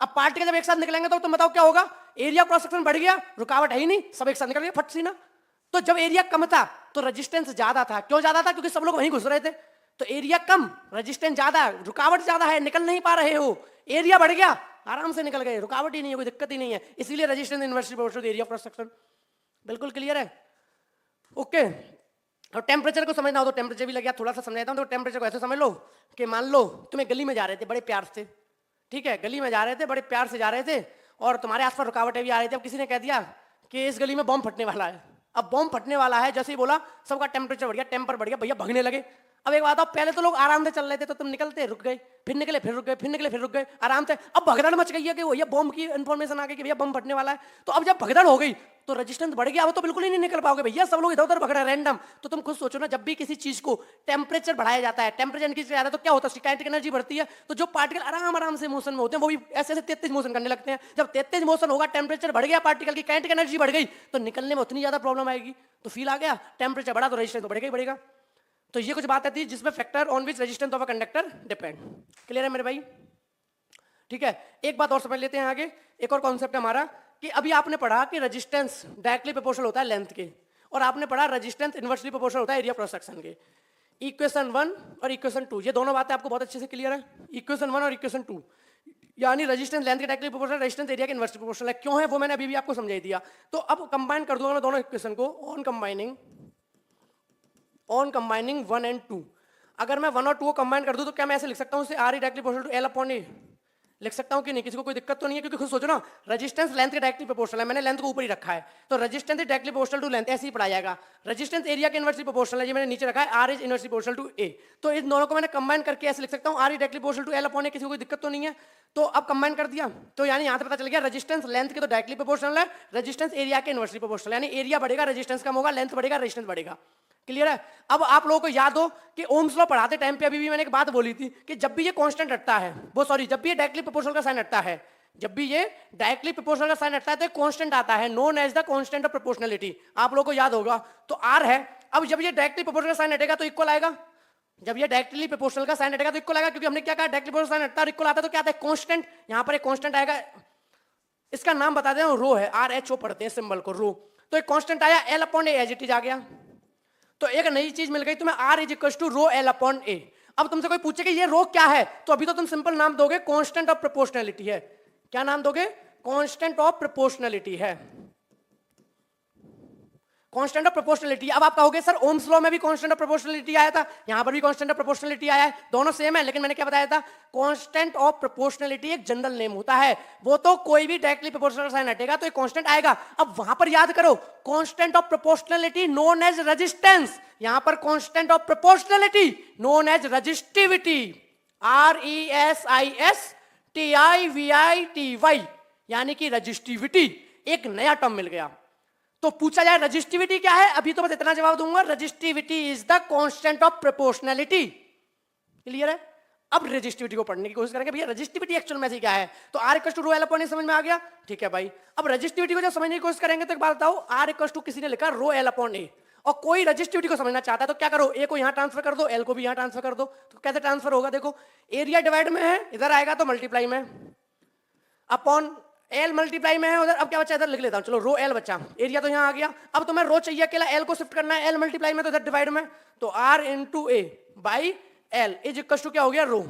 अब पार्टिकल जब एक साथ निकलेंगे तो तुम बताओ क्या होगा, एरिया क्रॉस सेक्शन बढ़ गया, रुकावट है ही नहीं, सब एक साथ निकल गए, फट सी ना। तो जब एरिया कम था तो रेजिस्टेंस ज्यादा था। क्यों ज्यादा था, क्योंकि सब लोग वहीं घुस रहे थे। तो एरिया कम, रेजिस्टेंस ज्यादा, रुकावट ज्यादा है, निकल नहीं पा रहे हो। एरिया बढ़ गया, आराम से निकल गए, रुकावट ही नहीं है, कोई दिक्कत ही नहीं है। इसीलिए resistance inversely proportional area cross section. बिल्कुल क्लियर है, ओके। और टेम्परेचर को समझना हो तो टेम्परेचर भी लग गया, थोड़ा सा समझाता हूँ। तो टेम्परेचर को ऐसे समझ लो कि मान लो तुम्हें गली में जा रहे थे बड़े प्यार से, ठीक है, गली में जा रहे थे, बड़े प्यार से जा रहे थे, और तुम्हारे आसपास रुकावटें भी आ रही थी। अब किसी ने कह दिया कि इस गली में बम फटने वाला है। अब बॉम्ब फटने वाला है, जैसे ही बोला सबका टेम्परेचर बढ़ गया, टेम्पर बढ़ गया, भैया भगने लगे। अब एक बात, पहले तो लोग आराम से चल रहे थे, तो तुम निकलते रुक गए, फिर निकले फिर रुक गए, फिर निकले फिर रुक गए आराम से। अब भगदड़ मच गई है कि भैया बॉम्ब की इंफॉर्मेशन आ गई कि भैया बॉम्ब फटने वाला है। तो अब जब भगदड़ हो गई तो रेजिस्टेंस बढ़ गया, अब तो बिल्कुल ही नहीं निकल पाओगे भैया, सब लोग इधर उधर भग रहे हैं रैंडम। तो तुम खुद सोचो ना, जब भी किसी चीज को टेम्परेचर बढ़ाया जाता है, टेम्परेचर इंक्रीज किया जाता है, तो क्या होता है, काइनेटिक एनर्जी बढ़ती है। तो जो पार्टिकल आराम आराम से मोशन में होते हैं वो भी ऐसे ऐसे तेज मोशन करने लगते हैं। जब तेज मोशन होगा, टेम्परेचर बढ़ गया, पार्टिकल की काइनेटिक एनर्जी बढ़ गई, तो निकलने में उतनी ज्यादा प्रॉब्लम आएगी। तो फील आ गया, टेम्परेचर बढ़ा तो रेजिस्टेंस तो बढ़ेगा ही बढ़ेगा। तो ये कुछ बात आती है जिसमें factor on which resistance of a conductor depend. Clear है मेरे भाई? ठीक है, एक बात और समझ लेते हैं आगे। एक और कॉन्सेप्ट है हमारा कि अभी आपने पढ़ा कि रेजिस्टेंस डायरेक्टली प्रोपोर्शनल होता है लेंथ के, और आपने पढ़ा रेजिस्टेंस इनवर्सली प्रोपोर्शनल होता है एरिया क्रॉस सेक्शन के। इक्वेशन 1 और इक्वेशन 2, ये दोनों बातें आपको बहुत अच्छे से क्लियर है। इक्वेशन 1 और इक्वेशन 2 यानी रेजिस्टेंस लेंथ के डायरेक्टली प्रोपोर्शनल, रेजिस्टेंस एरिया के इनवर्सली प्रोपोर्शनल है। क्यों है वो मैंने अभी भी आपको समझा दिया। तो अब कंबाइन कर दूंगा मैं दोनों इक्वेशन को, ऑन कंबाइनिंग 1 एंड 2। अगर मैं 1 और 2 को कंबाइन कर दूं तो क्या मैं ऐसे लिख सकता हूं, इसे R directly proportional to L upon A लिख सकता हूं कि नहीं? किसी को कोई दिक्कत तो नहीं है? क्योंकि खुद सोचो ना, रेजिस्टेंस लेंथ के डायरेक्टली प्रोपोर्शनल है, मैंने लेंथ को ऊपर ही रखा है, तो resistance is directly proportional to length, ऐसे ही पढ़ा जाएगा। रेजिस्टेंस एरिया के इनवर्सली प्रोपोर्शनल है, ये मैंने नीचे रखा है, R is inversely proportional to A. तो इन दोनों को मैंने कंबाइन करके ऐसे लिख सकता हूं, R is directly proportional to L upon A. किसी को कोई दिक्कत तो नहीं है? तो अब कंबाइन कर दिया, तो यानी यहां से पता चल गया रेजिस्टेंस लेंथ के तो डायरेक्टली प्रोपोर्शनल है, रेजिस्टेंस एरिया के इनवर्सली प्रोपोर्शनल, यानी एरिया बढ़ेगा रेजिस्टेंस कम होगा, लेंथ बढ़ेगा रेजिस्टेंस बढ़ेगा। क्लियर है? अब आप लोगों को याद हो कि ओम्स लॉ पढ़ाते टाइम पे अभी भी मैंने एक बात बोली थी कि जब भी ये कांस्टेंट हटता है, वो सॉरी जब भी ये डायरेक्टली प्रोपोर्शनल का साइन हटता है, जब भी ये डायरेक्टली प्रोपोर्शनल का साइन हटता है तो एक कांस्टेंट आता है known as the constant of proportionality. आप लोगों को याद होगा, तो आर है। अब जब ये डायरेक्टली प्रोपोर्शनल का साइन हटेगा तो इक्वल आएगा, जब ये डायरेक्टली प्रोपोर्शनल का साइन हटेगा तो इक्वल आएगा, क्योंकि हमने क्या कहा, डायरेक्टली प्रोपोर्शनल साइन हटता है इक्वल आता है, तो क्या आता है, कांस्टेंट। यहां पर एक कांस्टेंट आएगा, इसका नाम बता दें, रो है, आर एच ओ पढ़ते हैं सिंबल को, रो। तो एक कांस्टेंट आया L upon A, as it is आ गया। तो एक नई चीज मिल गई तुम्हें, R is equal to rho L upon A. अब तुमसे कोई पूछे कि ये रो क्या है, तो अभी तो तुम सिंपल नाम दोगे कांस्टेंट ऑफ प्रोपोर्शनलिटी है। क्या नाम दोगे? कांस्टेंट ऑफ प्रोपोर्शनलिटी है, कांस्टेंट ऑफ प्रोपोर्शनलिटी। अब आप कहोगे सर ओम्स लॉ में भी कांस्टेंट ऑफ प्रोपोर्शनलिटी आया था, यहां पर भी कांस्टेंट ऑफ प्रोपोर्शनलिटी आया है, दोनों सेम है, लेकिन मैंने क्या बताया था, कांस्टेंट ऑफ प्रोपोर्शनलिटी एक जनरल नेम होता है, वो तो कोई भी डायरेक्टली प्रोपोर्शनल साइन हटेगा तो एक कांस्टेंट आएगा। अब वहां पर याद करो, constant of proportionality known as resistance, यहां पर constant of proportionality known as resistivity, RESISTIVITY, यानी कि रेजिस्टिविटी, एक नया टर्म मिल गया। तो पूछा जाए रेजिस्टिविटी क्या है, अभी तो बस इतना जवाब दूंगा, resistivity is the constant of proportionality. Clear है? अब रेजिस्टिविटी को पढ़ने की कोशिश करेंगे, भैया रेजिस्टिविटी एक्चुअल में क्या है। तो R equal to rho L upon A समझ में आ गया, ठीक है भाई। अब रेजिस्टिविटी को जब समझने की कोशिश करेंगे तो एक बात बताओ, आर इक्वल टू किसी ने लिखा रो एल अपॉन ए, और कोई रेजिस्टिविटी को समझना चाहता है तो क्या करो, ए को यहां ट्रांसफर कर दो, एल को भी यहां ट्रांसफर कर दो। तो कैसे ट्रांसफर होगा, देखो एरिया डिवाइड में है, इधर आएगा तो मल्टीप्लाई में, अपॉन एल मल्टीप्लाई में है उधर। अब क्या बचा, इधर लिख लेता हूं, चलो रो एल बचा, एरिया तो यहां आ गया। अब तुम्हें रो चाहिए अकेला, एल को शिफ्ट करना है, एल मल्टीप्लाई में तो इधर डिवाइड में, तो R into A by L is equal to क्या हो गया, rho.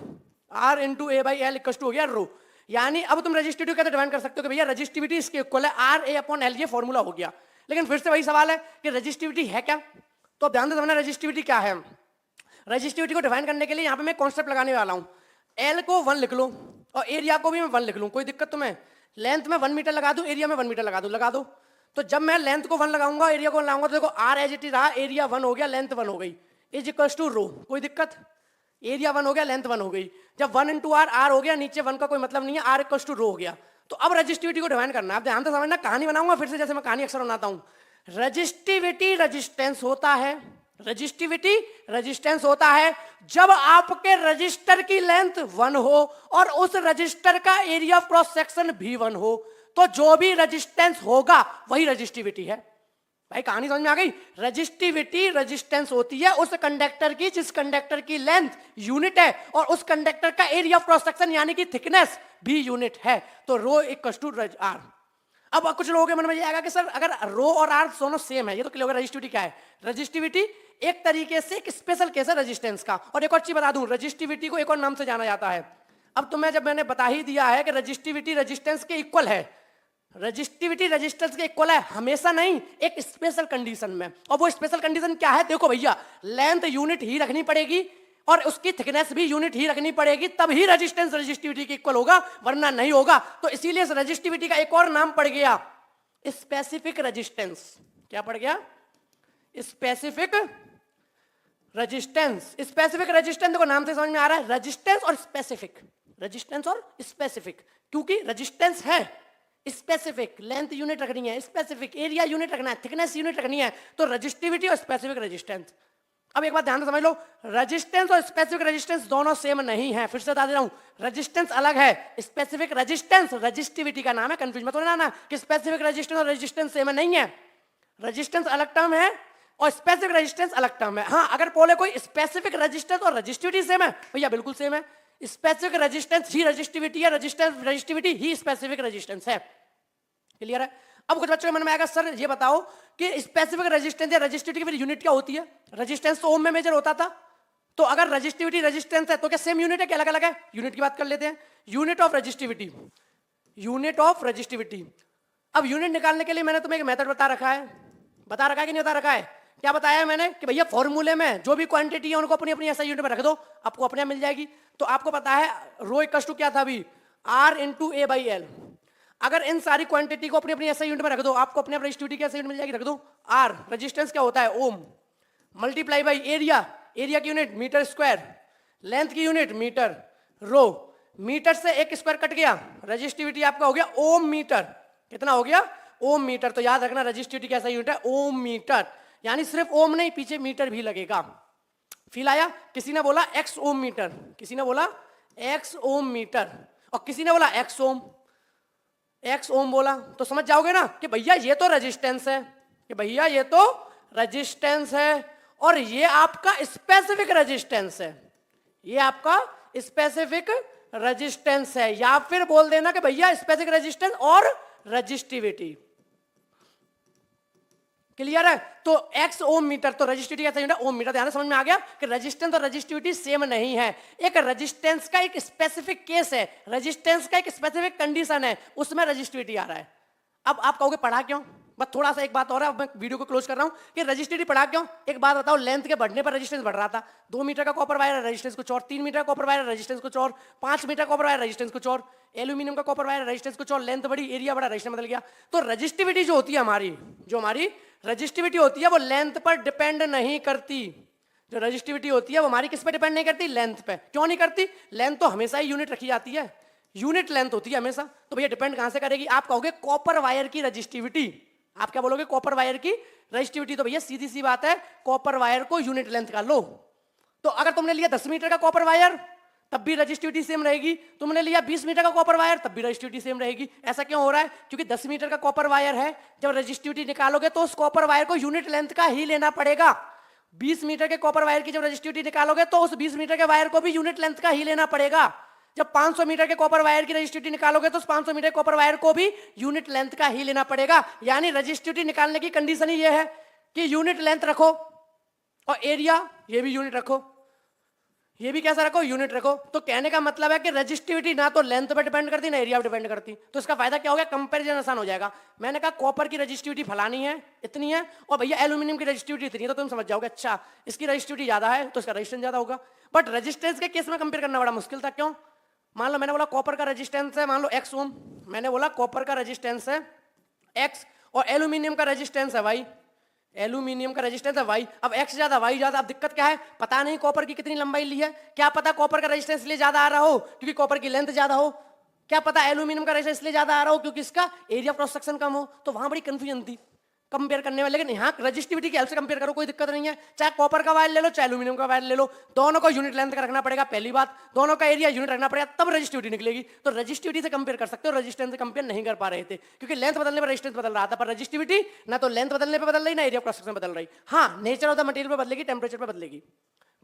R into A by L equal to हो गया रो। यानी अब तुम रेजिस्टिविटी कैसे डिफाइन कर सकते हो कि भैया रेजिस्टिविटी इसके इक्वल है आर ए अपॉन एल, ये फॉर्मूला हो गया। लेकिन फिर से वही सवाल है कि रेजिस्टिविटी है क्या, तो ध्यान से समझना रेजिस्टिविटी क्या है। रेजिस्टिविटी को डिफाइन करने के लिए यहाँ पे मैं कॉन्सेप्ट लगाने वाला हूँ, एल को 1 लिख लो और एरिया को भी मैं 1 लिख लूँ, कोई दिक्कत तुम्हें? लेंथ में 1 मीटर लगा दूं, एरिया में 1 मीटर लगा दूं, लगा दो। तो जब मैं लेंथ को 1 लगाऊंगा, एरिया को लगाऊंगा, तो देखो आर एज इट इज रहा, एरिया 1 हो गया, लेंथ 1 हो गई, इज इक्वल टू रो, कोई दिक्कत? एरिया 1 हो गया, लेंथ 1 हो गई। जब 1 इंटू आर, आर हो गया, नीचे 1 का कोई मतलब नहीं है, आर इक्वल टू रो हो गया। तो अब रेजिस्टिविटी को डिफाइन करना है, अब ध्यान से समझना, कहानी बनाऊंगा फिर से, जैसे मैं कहानी अक्सर बनाता हूं। रेजिस्टिविटी रेजिस्टेंस होता है, रेजिस्टिविटी रेजिस्टेंस होता है जब आपके रजिस्टर की लेंथ 1 हो और उस रजिस्टर का एरिया ऑफ क्रॉस सेक्शन भी 1 हो, तो जो भी रेजिस्टेंस होगा वही रेजिस्टिविटी है। भाई कहानी समझ में आ गई? रेजिस्टिविटी रेजिस्टेंस होती है उस कंडक्टर की जिस कंडक्टर की लेंथ यूनिट है और उस कंडक्टर का एरिया ऑफ क्रॉस सेक्शन यानी कि थिकनेस भी यूनिट है। तो रो इक्वल टू आर। अब कुछ लोगों के मन में ये आएगा कि सर अगर रो और आर दोनों सेम है, ये तो क्लियर होगा। रजिस्टिविटी क्या है? रजिस्टिविटी एक तरीके से एक स्पेशल केस है रेजिस्टेंस का। और एक और चीज बता दूं, रजिस्टिविटी को एक और नाम से जाना जाता है। अब तुम्हें जब मैंने बता ही दिया है कि रजिस्टिविटी रेजिस्टेंस के इक्वल है, रजिस्टिविटी रेजिस्टेंस के इक्वल है, हमेशा नहीं, एक स्पेशल कंडीशन में। और वो स्पेशल कंडीशन क्या है? देखो भैया, लेंथ यूनिट ही रखनी पड़ेगी और उसकी थिकनेस भी यूनिट ही रखनी पड़ेगी, तभी रेजिस्टेंस रजिस्टिविटी के इक्वल होगा, वरना नहीं होगा। तो इसीलिए इस रजिस्टिविटी का एक और नाम पड़ गया स्पेसिफिक रेजिस्टेंस। क्या पड़ गया? Specific resistance. स्पेसिफिक रेजिस्टेंस देखो नाम से समझ में आ रहा है, रेजिस्टेंस और स्पेसिफिक, रेजिस्टेंस और स्पेसिफिक, क्योंकि रेजिस्टेंस है स्पेसिफिक, लेंथ यूनिट रखनी है, स्पेसिफिक एरिया यूनिट रखना है, थिकनेस यूनिट रखनी है, तो रेजिस्टिविटी और स्पेसिफिक रेजिस्टेंस। अब एक बात ध्यान से समझ लो, रेजिस्टेंस और स्पेसिफिक रेजिस्टेंस दोनों सेम नहीं है। फिर से बता दे रहा हूं, रेजिस्टेंस अलग है, स्पेसिफिक रेजिस्टेंस रेजिस्टिविटी का नाम है, कंफ्यूज मत होना ना कि स्पेसिफिक रेजिस्टेंस और रेजिस्टेंस सेम नहीं है। रेजिस्टेंस अलग टर्म है और स्पेसिफिक रेजिस्टेंस अलग टर्म है। हाँ, अगर बोले कोई स्पेसिफिक रेजिस्टेंस और रेजिस्टिविटी सेम है, भैया बिल्कुल सेम है। स्पेसिफिक रेजिस्टेंस ही रेजिस्टिविटी है, रेजिस्टिविटी ही स्पेसिफिक रेजिस्टेंस है। क्लियर है? अब कुछ बच्चों के मन में आएगा, सर ये बताओ कि स्पेसिफिक रेजिस्टेंस या रेजिस्टिविटी की यूनिट क्या होती है? रेजिस्टेंस तो ओम में मेजर होता था, तो अगर रेजिस्टिविटी रेजिस्टेंस है तो क्या सेम यूनिट है, क्या अलग अलग है? यूनिट की बात कर लेते हैं। Unit of resistivity, unit of resistivity. अब यूनिट निकालने के लिए मैंने तुम्हें एक मेथड बता रखा है कि नहीं बता रखा है? क्या बताया है मैंने कि भैया फॉर्मूले में जो भी क्वांटिटी है उनको अपनी अपनी ऐसा यूनिट में रख दो, आपको अपने आप मिल जाएगी। तो आपको पता है रो इक्वल टू क्या था अभी, R into A by L. अगर इन सारी क्वांटिटी को अपनी अपनी ऐसा यूनिट में रख दो, आपको अपने रेजिस्टिविटी कैसे यूनिट मिल जाएगी, रख दो R। रेजिस्टेंस क्या होता है, ओम, मल्टीप्लाई बाई एरिया, एरिया की यूनिट मीटर स्क्वायर, लेंथ की यूनिट मीटर, रो, मीटर से एक स्क्वायर कट गया, रेजिस्टिविटी आपका हो गया ओम मीटर। कितना हो गया, ओम मीटर। तो याद रखना रेजिस्टिविटी कैसा यूनिट है, ओम मीटर। यानी सिर्फ ओम नहीं, पीछे मीटर भी लगेगा। फील आया? किसी ने बोला एक्स ओम मीटर, किसी ने बोला एक्स ओम मीटर, और किसी ने बोला एक्स ओम, एक्स ओम बोला, तो समझ जाओगे ना कि भैया ये तो रेजिस्टेंस है, कि भैया ये तो रेजिस्टेंस है और ये आपका स्पेसिफिक रेजिस्टेंस है, ये आपका स्पेसिफिक रेजिस्टेंस है। या फिर बोल देना कि भैया स्पेसिफिक रेजिस्टेंस और रेजिस्टिविटी। क्लियर है? तो एक्स ओम मीटर, तो रेजिस्टिविटी कैसा यूनिट है, ओम मीटर। ध्यान से समझ में आ गया कि रेजिस्टेंस और रेजिस्टिविटी सेम नहीं है। एक रेजिस्टेंस का एक स्पेसिफिक केस है, रेजिस्टेंस का एक स्पेसिफिक कंडीशन है, उसमें रेजिस्टिविटी आ रहा है। अब आप कहोगे पढ़ा क्यों? बस थोड़ा सा एक बात और है, अब मैं वीडियो को क्लोज कर रहा हूं कि रेजिस्टिविटी पढ़ा क्यों। एक बात बताओ, लेंथ के बढ़ने पर रेजिस्टेंस बढ़ रहा था। 2 मीटर का कॉपर वायर है, रेजिस्टेंस कुछ और, 3 मीटर का कॉपर वायर है, रेजिस्टेंस कुछ और, 5 मीटर का कॉपर वायर, रेजिस्टेंस कुछ और, एल्यूमिनियम का कॉपर वायर, रेजिस्टेंस कुछ और, लेंथ बड़ी, एरिया बड़ा, रेजिस्टेंस बदल गया। तो रेजिस्टिविटी जो होती है हमारी, जो हमारी रेजिस्टिविटी होती है वो लेंथ पर डिपेंड नहीं करती। जो रेजिस्टिविटी होती है वो हमारी किस पे डिपेंड नहीं करती, लेंथ पे। क्यों नहीं करती? लेंथ तो हमेशा ही यूनिट रखी जाती है, यूनिट लेंथ होती है हमेशा। तो भैया डिपेंड कहां से करेगी? आप कहोगे कॉपर वायर की रेजिस्टिविटी। आप क्या बोलोगे? कॉपर वायर की रेजिस्टिविटी। तो भैया सीधी सी बात है, कॉपर वायर को यूनिट लेंथ का लो। तो अगर तुमने लिया 10 मीटर का कॉपर वायर तब भी रेजिस्टिविटी सेम रहेगी, तुमने लिया 20 मीटर का कॉपर वायर तब भी रेजिस्टिविटी सेम रहेगी। ऐसा क्यों हो रहा है? क्योंकि 10 मीटर का कॉपर वायर है, जब रेजिस्टिविटी निकालोगे तो उस कॉपर वायर को यूनिट लेंथ का ही लेना पड़ेगा। 20 मीटर के कॉपर वायर की जब रेजिस्टिविटी निकालोगे तो उस 20 मीटर के वायर को भी यूनिट लेंथ का ही लेना पड़ेगा। जब 500 मीटर के कॉपर वायर की रेजिस्टिविटी निकालोगे तो उस 500 मीटर कॉपर वायर को भी यूनिट लेंथ का ही लेना पड़ेगा। यानी रेजिस्टिविटी निकालने की कंडीशन ही यह है कि यूनिट लेंथ रखो और एरिया ये भी यूनिट रखो, ये भी कैसा रखो, यूनिट रखो। तो कहने का मतलब है कि रेजिस्टिविटी ना तो लेंथ पर डिपेंड करती ना एरिया पर डिपेंड करती। तो इसका फायदा क्या हो गया, कंपैरिजन आसान हो जाएगा। मैंने कहा कॉपर की रेजिस्टिविटी फलानी है, इतनी है, और भैया एल्यूमिनियम की रेजिस्टिविटी इतनी है, तो तुम समझ जाओगे अच्छा इसकी रेजिस्टिविटी ज्यादा है तो इसका रेजिस्टेंस ज्यादा होगा। बट रेजिस्टेंस के केस में कंपेयर करना बड़ा मुश्किल था। क्यों? मान लो मैंने बोला कॉपर का रेजिस्टेंस है, मान लो एक्स ओम, मैंने बोला कॉपर का रेजिस्टेंस है एक्स और एल्यूमिनियम का रेजिस्टेंस है वाई, एल्यूमिनियम का रेजिस्टेंस है वाई। अब एक्स ज्यादा वाई ज्यादा, अब दिक्कत क्या है, पता नहीं कॉपर की कितनी लंबाई ली है, क्या पता कॉपर का रेजिस्टेंस इसलिए ज्यादा आ रहा हो क्योंकि कॉपर की लेंथ ज्यादा हो, क्या पता एल्यूमिनियम का रेजिस्टेंस इसलिए ज्यादा आ रहा हो क्योंकि इसका एरिया क्रॉस सेक्शन कम हो। तो वहां बड़ी कंफ्यूजन थी कंपेयर करने में। लेकिन यहाँ रेजिस्टिविटी की हेल्प से कंपेयर करो, कोई दिक्कत नहीं है। चाहे कॉपर का वायर ले लो चाहे एल्यूमिनियम का वायर ले लो, दोनों को यूनिट लेंथ का रखना पड़ेगा, पहली बात। दोनों का एरिया यूनिट रखना पड़ेगा, तब रेजिस्टिविटी निकलेगी। तो रेजिस्टिविटी से कंपेयर कर सकते हो, रेजिस्टेंस से कंपेयर नहीं कर पा रहे थे क्योंकि लेंथ बदलने पर रेजिस्टेंस बदल रहा था, पर रेजिस्टिविटी ना तो लेंथ बदलने पर बदल रही ना एरिया क्रॉस सेक्शन बदल रही। हाँ, नेचर ऑफ द मटेरियल पर बदलेगी, टेम्परेचर पर बदलेगी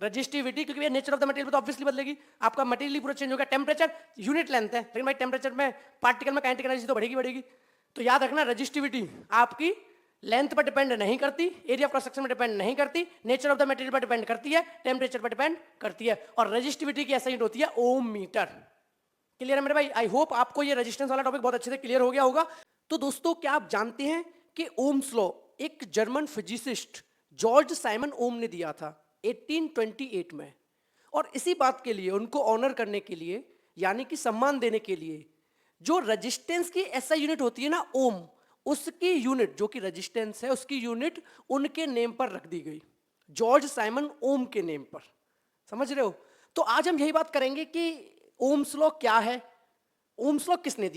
रेजिस्टिविटी, क्योंकि नेचर ऑफ द मटेरियल तो ऑब्वियसली बदलेगी, आपका मटेरियल पूरा चेंज होगा। टेम्परेचर यूनिट लेंथ है, लेकिन भाई टेम्परेचर में पार्टिकल में काइनेटिक एनर्जी तो बढ़ेगी। तो याद रखना रेजिस्टिविटी आपकी लेंथ पर डिपेंड नहीं करती, एरिया क्रॉस सेक्शन पर डिपेंड नहीं करती, नेचर ऑफ द मटेरियल पर डिपेंड करती है, टेम्परेचर पर डिपेंड करती है। और रेजिस्टिविटी की ऐसा यूनिट होती है ओम मीटर। क्लियर है मेरे भाई? आई होप आपको ये रेजिस्टेंस वाला टॉपिक बहुत अच्छे से क्लियर हो गया होगा। तो दोस्तों क्या आप जानते हैं कि ओम्स लॉ एक जर्मन फिजिसिस्ट जॉर्ज साइमन ओम ने दिया था 1828 में, और इसी बात के लिए उनको ऑनर करने के लिए, यानी कि सम्मान देने के लिए, जो रेजिस्टेंस की ऐसा यूनिट होती है ना ओम, उसकी यूनिट जो कि रेजिस्टेंस है उसकी यूनिट उनके नेम पर रख दी गई, जॉर्ज साइमन ओम के नेम पर। समझ रहे हो? तो आज हम यही बात करेंगे कि ओम्स लॉ क्या है, ओम्स लॉ किसने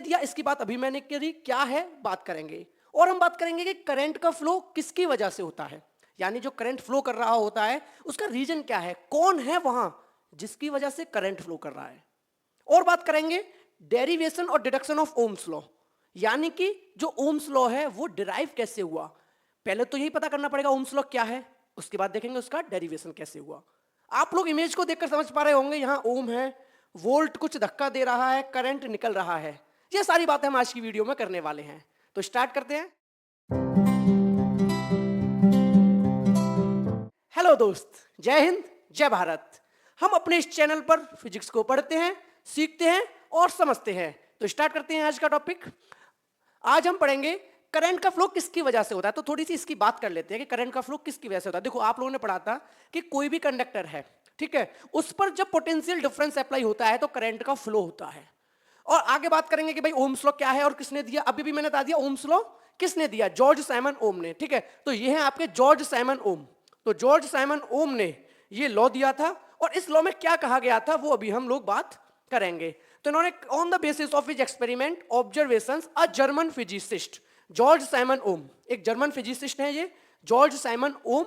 दिया इसकी बात अभी मैंने करी, क्या है बात करेंगे। और हम बात करेंगे कि करंट का फ्लो किसकी वजह से होता है, यानी जो करंट फ्लो कर रहा होता है उसका रीजन क्या है, कौन है वहां जिसकी वजह से करंट फ्लो कर रहा है। और बात करेंगे डेरिवेशन और डिडक्शन ऑफ ओम्स लॉ, यानी कि जो ओम्स लॉ है वो डिराइव कैसे हुआ। पहले तो यही पता करना पड़ेगा ओम्स लॉ क्या है, उसके बाद देखेंगे उसका डेरिवेशन कैसे हुआ। आप लोग इमेज को देखकर समझ पा रहे होंगे, यहां ओम है, वोल्ट कुछ धक्का दे रहा है, करंट निकल रहा है। ये सारी बातें हम आज की वीडियो में करने वाले हैं, तो स्टार्ट करते हैं। हेलो दोस्त, जय हिंद जय भारत। हम अपने इस चैनल पर फिजिक्स को पढ़ते हैं, सीखते हैं और समझते हैं। तो स्टार्ट करते हैं आज का टॉपिक। आज हम पढ़ेंगे करंट का फ्लो किसकी वजह से होता है। तो थोड़ी सी इसकी बात कर लेते हैं कि करंट का फ्लो किसकी वजह से होता है। देखो, आप लोगों ने पढ़ा था कि कोई भी कंडक्टर है, ठीक है, उस पर जब पोटेंशियल डिफरेंस अप्लाई होता है तो करंट का फ्लो होता है। और आगे बात करेंगे कि भाई ओम्स लॉ क्या है और किसने दिया। अभी भी मैंने बता दिया ओम्स लॉ किसने दिया, जॉर्ज साइमन ओम ने, ठीक है। तो ये है आपके जॉर्ज साइमन ओम। तो जॉर्ज साइमन ओम ने ये लॉ दिया था और इस लॉ में क्या कहा गया था वो अभी हम लोग बात करेंगे। तो इन्होंने on the basis of his experiment observations a German physicist George Simon Ohm, एक जर्मन फिजिसिस्ट है ये George Simon Ohm,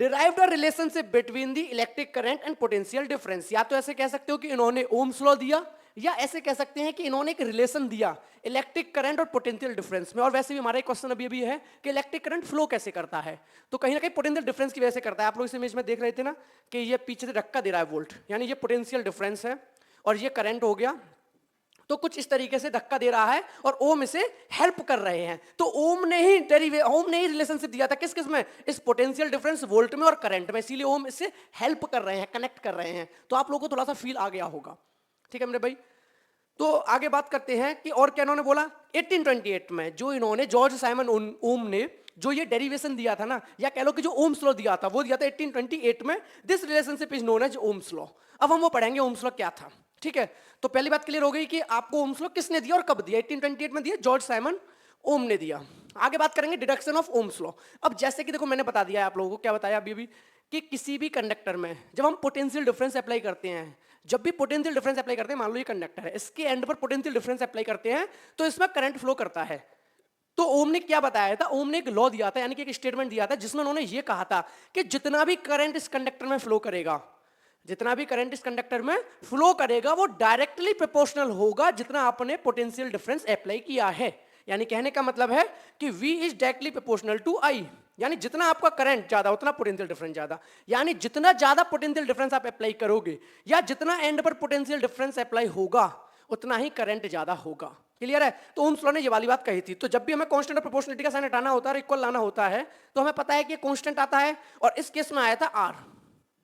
derived a relationship between the electric current and potential difference. या तो ऐसे कह सकते हो कि इन्होंने ओम्स लॉ दिया, या ऐसे कह सकते हैं कि इन्होंने एक रिलेशन दिया इलेक्ट्रिक करंट और पोटेंशियल डिफरेंस में। और वैसे भी हमारा एक क्वेश्चन अभी है कि इलेक्ट्रिक करंट फ्लो कैसे करता है, तो कहीं ना कहीं पोटेंशियल डिफरेंस की वजह से करता है। आप लोग इस इमेज में देख रहे थे ना कि ये पीछे से धक्का दे रहा है वोल्ट, यानी ये पोटेंशियल डिफरेंस है और ये करंट हो गया। तो कुछ इस तरीके से धक्का दे रहा है और ओम इसे हेल्प कर रहे हैं। तो ओम ने ही रिलेशनशिप दिया था किस में, इस पोटेंशियल डिफरेंस वोल्ट में और करंट में, इसीलिए ओम इसे हेल्प कर रहे हैं, कनेक्ट कर रहे हैं। तो आप लोगों को थोड़ा सा फील आ गया होगा, ठीक है मेरे भाई। तो आगे बात करते हैं कि और क्या इन्होंने बोला। 1828 में जो इन्होंने जॉर्ज साइमन ओम ने जो ये डेरिवेशन दिया था ना, या कह लो कि जो ओम्स लॉ दिया था वो दिया था 1828 में। This relationship is known as Ohm's law. अब हम वो पढ़ेंगे ओम्स लॉ क्या था, ठीक है। तो पहली बात क्लियर हो गई कि आपको ओम्स लॉ किसने दिया और कब दिया। 1828 में दिया, जॉर्ज साइमन ओम ने दिया। आगे बात करेंगे डिडक्शन ऑफ ओम्स लॉ। अब जैसे कि देखो मैंने बता दिया है आप लोगों को, क्या बताया अभी कि किसी भी कंडक्टर में जब हम पोटेंशियल डिफरेंस अप्लाई करते हैं, जब भी पोटेंशियल डिफरेंस अप्लाई करते हैं, मान लो ये कंडक्टर है, इसके एंड पर पोटेंशियल डिफरेंस अप्लाई करते हैं तो इसमें करंट फ्लो करता है। तो ओम ने क्या बताया था, ओम ने एक लॉ दिया था, यानी कि एक स्टेटमेंट दिया था जिसमें उन्होंने ये कहा था कि जितना भी करंट इस कंडक्टर में फ्लो करेगा, जितना भी करंट इस कंडक्टर में फ्लो करेगा वो डायरेक्टली प्रोपोर्शनल होगा जितना आपने पोटेंशियल डिफरेंस अप्लाई किया है। यानी कहने का मतलब है कि V is directly proportional to I, यानी जितना आपका करंट ज्यादा उतना पोटेंशियल डिफरेंस ज्यादा, यानी जितना ज्यादा पोटेंशियल डिफरेंस आप अप्लाई करोगे या जितना एंड पर पोटेंशियल डिफरेंस अप्लाई होगा उतना ही करंट ज्यादा होगा। क्लियर है? तो ओम्स लॉ ने ये वाली बात कही थी। तो जब भी हमें कांस्टेंट और प्रोपोर्शनलिटी का साइन हटाना होता है और इक्वल लाना होता है तो हमें पता है कि कांस्टेंट आता है और इस केस में आया था R,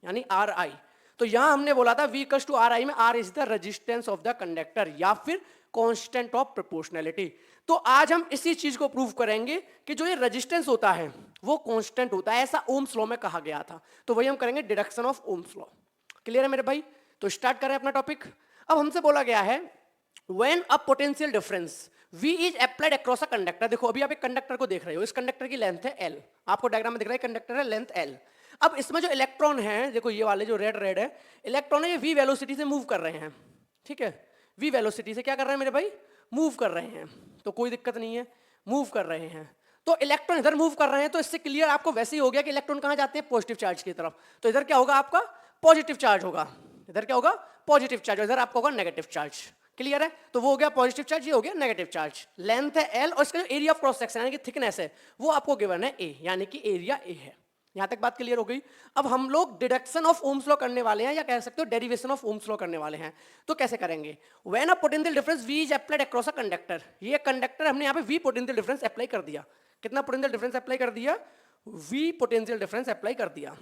यानी RI। तो यहां हमने बोला था V इक्वल्स टू RI में R is the resistance of the conductor या फिर कांस्टेंट ऑफ प्रोपोर्शनलिटी। तो आज हम इसी चीज को प्रूव करेंगे कि जो ये रेजिस्टेंस होता है वो कांस्टेंट होता है, ऐसा ओम्स लॉ में कहा गया था। तो वही हम करेंगे deduction of Ohm's law. Clear है मेरे भाई? तो स्टार्ट करें अपना टॉपिक। अब हमसे बोला गया है when a potential difference V is applied across a conductor. देखो अभी आप एक कंडक्टर को देख रहे हो, इस कंडक्टर की लेंथ है L, आपको डायग्राम में दिख रहा है कंडक्टर है लेंथ L। अब इसमें जो इलेक्ट्रॉन है, देखो ये वाले जो रेड है इलेक्ट्रॉन है, ये V वेलोसिटी से मूव कर रहे हैं, ठीक है। V वेलोसिटी से क्या कर रहे हैं मेरे भाई, मूव कर रहे हैं। तो कोई दिक्कत नहीं है, मूव कर रहे हैं। तो इलेक्ट्रॉन इधर मूव कर रहे हैं तो इससे क्लियर आपको वैसे ही हो गया कि इलेक्ट्रॉन कहां जाते हैं, पॉजिटिव चार्ज की तरफ। तो इधर क्या होगा, आपका पॉजिटिव चार्ज होगा, इधर क्या होगा, पॉजिटिव चार्ज, इधर आपका होगा नेगेटिव चार्ज। क्लियर है? तो वो हो गया पॉजिटिव चार्ज, ये हो गया नेगेटिव चार्ज। लेंथ है L और इसका जो एरिया ऑफ क्रॉस सेक्शन यानी कि थिकनेस है वो आपको गिवन है A, यानी कि एरिया A है। यहां तक बात क्लियर हो गई। अब हम लोग डिडक्शन ऑफ ओम्स लॉ करने वाले हैं, या कह सकते हो डेरिवेशन ऑफ ओम्स लॉ करने वाले हैं। तो कैसे करेंगे, when a potential difference V is applied across a conductor. ये कंडक्टर हमने यहां पे V पोटेंशियल डिफरेंस अप्लाई कर दिया। कितना पोटेंशियल डिफरेंस अप्लाई कर दिया, V पोटेंशियल डिफरेंस अप्लाई कर दिया।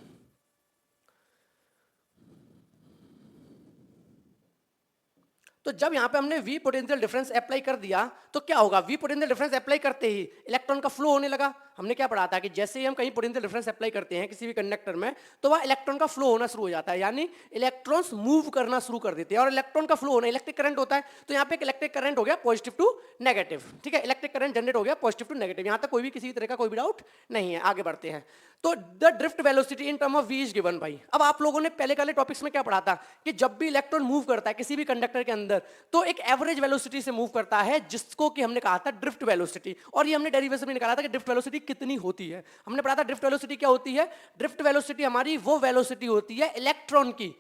तो जब यहां पे हमने V पोटेंशियल डिफरेंस अप्लाई कर दिया तो क्या होगा, V पोटेंशियल डिफरेंस अप्लाई करते ही इलेक्ट्रॉन का फ्लो होने लगा। हमने क्या पढ़ा था कि जैसे ही हम कहीं पोटेंशियल डिफरेंस अप्लाई करते हैं किसी भी कंडक्टर में, तो वह इलेक्ट्रॉन का फ्लो होना शुरू हो जाता है, यानी इलेक्ट्रॉन्स मूव करना शुरू कर देते हैं। और इलेक्ट्रॉन का फ्लो होना इलेक्ट्रिक करंट होता है, तो यहाँ पे एक इलेक्ट्रिक करंट हो गया पॉजिटिव टू नेगेटिव, ठीक है, इलेक्ट्रिक करंट जनरेट हो गया पॉजिटिव टू नेगेटिव। यहाँ तक कोई भी किसी तरह का कोई भी डाउट नहीं है। आगे बढ़ते हैं। तो the drift velocity in term of V is given by. अब आप लोगों ने पहले वाले टॉपिक्स में क्या पढ़ा था कि जब भी इलेक्ट्रॉन मूव करता है किसी भी कंडक्टर के अंदर, तो एक एवरेज वेलोसिटी से मूव करता है, जिसको कि हमने कहा था ड्रिफ्ट वेलोसिटी। और ये हमने डेरिवेशन में निकाला था कि ड्रिफ्ट वेलोसिटी कितनी होती है। हमने पढ़ा था ड्रिफ्ट वेलोसिटी क्या होती है। ड्रिफ्ट वेलोसिटी हमारी वो वेलोसिटी होती है इलेक्ट्रॉन की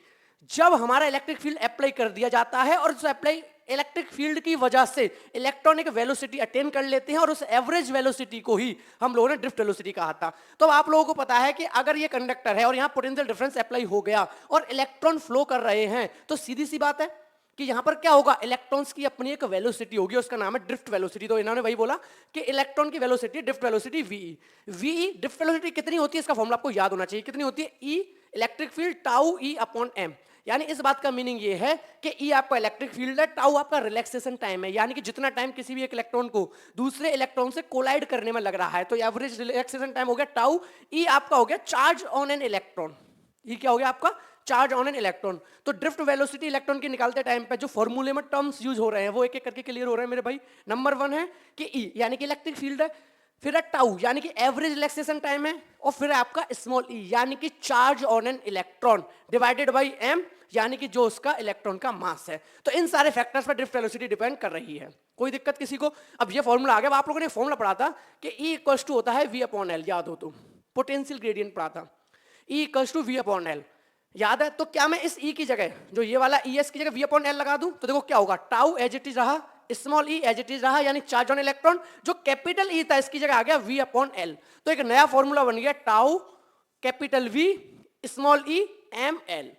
जब हमारा इलेक्ट्रिक फील्ड अप्लाई कर दिया जाता है, और उस अप्लाई इलेक्ट्रिक फील्ड की वजह से इलेक्ट्रॉन एक वेलोसिटी अटेन कर लेते हैं, और उस एवरेज वेलोसिटी को ही हम लोगों ने ड्रिफ्ट वेलोसिटी कहा था। तो आप लोगों को पता है कि अगर ये कंडक्टर है और यहाँ पोटेंशियल डिफरेंस अप्लाई हो गया और इलेक्ट्रॉन फ्लो कर रहे हैं, तो सीधी सी बात है कि यहाँ पर क्या होगा, इलेक्ट्रॉन्स की अपनी एक वेलोसिटी होगी, उसका नाम है ड्रिफ्ट वेलोसिटी। तो इन्होंने वही बोला कि इलेक्ट्रॉन की velocity drift velocity V. Drift velocity कितनी होती है, इसका फॉर्मूला आपको याद होना चाहिए। कितनी होती है, E electric field tau E upon M. यानी इस बात का मीनिंग ये है कि ई आपका इलेक्ट्रिक फील्ड है, टाउ आपका रिलैक्सेशन टाइम है, यानी कि जितना टाइम किसी भी एक इलेक्ट्रॉन को दूसरे इलेक्ट्रॉन से कोलाइड करने में लग रहा है, तो एवरेज रिलैक्सेशन टाइम हो गया टाउ। ई आपका हो गया चार्ज ऑन एन इलेक्ट्रॉन। ई क्या हो गया आपका, चार्ज ऑन एन इलेक्ट्रॉन। तो ड्रिफ्ट वेलोसिटी इलेक्ट्रॉन की निकालते टाइम पे जो फॉर्मूले में टर्म्स यूज हो रहे हैं वो एक एक करके क्लियर हो रहे हैं मेरे भाई। नंबर 1 है कि ई यानी कि इलेक्ट्रिक फील्ड है, फिर है टाउ यानी कि एवरेज रिलैक्सेशन टाइम है, और फिर है आपका स्मॉल ई यानी कि charge on an electron divided by m यानी कि जो उसका इलेक्ट्रॉन का मास है। तो इन सारे फैक्टर्स पर ड्रिफ्ट वेलोसिटी डिपेंड कर रही है। कोई दिक्कत किसी को? अब ये फॉर्मूला आ गया। आप लोगों ने फॉर्मूला पढ़ा था कि ई इक्वल्स टू होता है वी अपॉन एल, याद हो तो पोटेंशियल ग्रेडियंट पढ़ा था। E equals to V upon l, याद है? तो क्या मैं इस ई की जगह जो ये वाला ई एस की जगह वी अपॉन एल लगा दूं, तो देखो क्या होगा, टाउ एज इट इज रहा, small e as it is रहा, यानी चार्ज ऑन इलेक्ट्रॉन। जो कैपिटल ई था इसकी जगह आ गया वी अपॉन एल। तो एक नया फॉर्मूला बन गया tau capital V small e M l.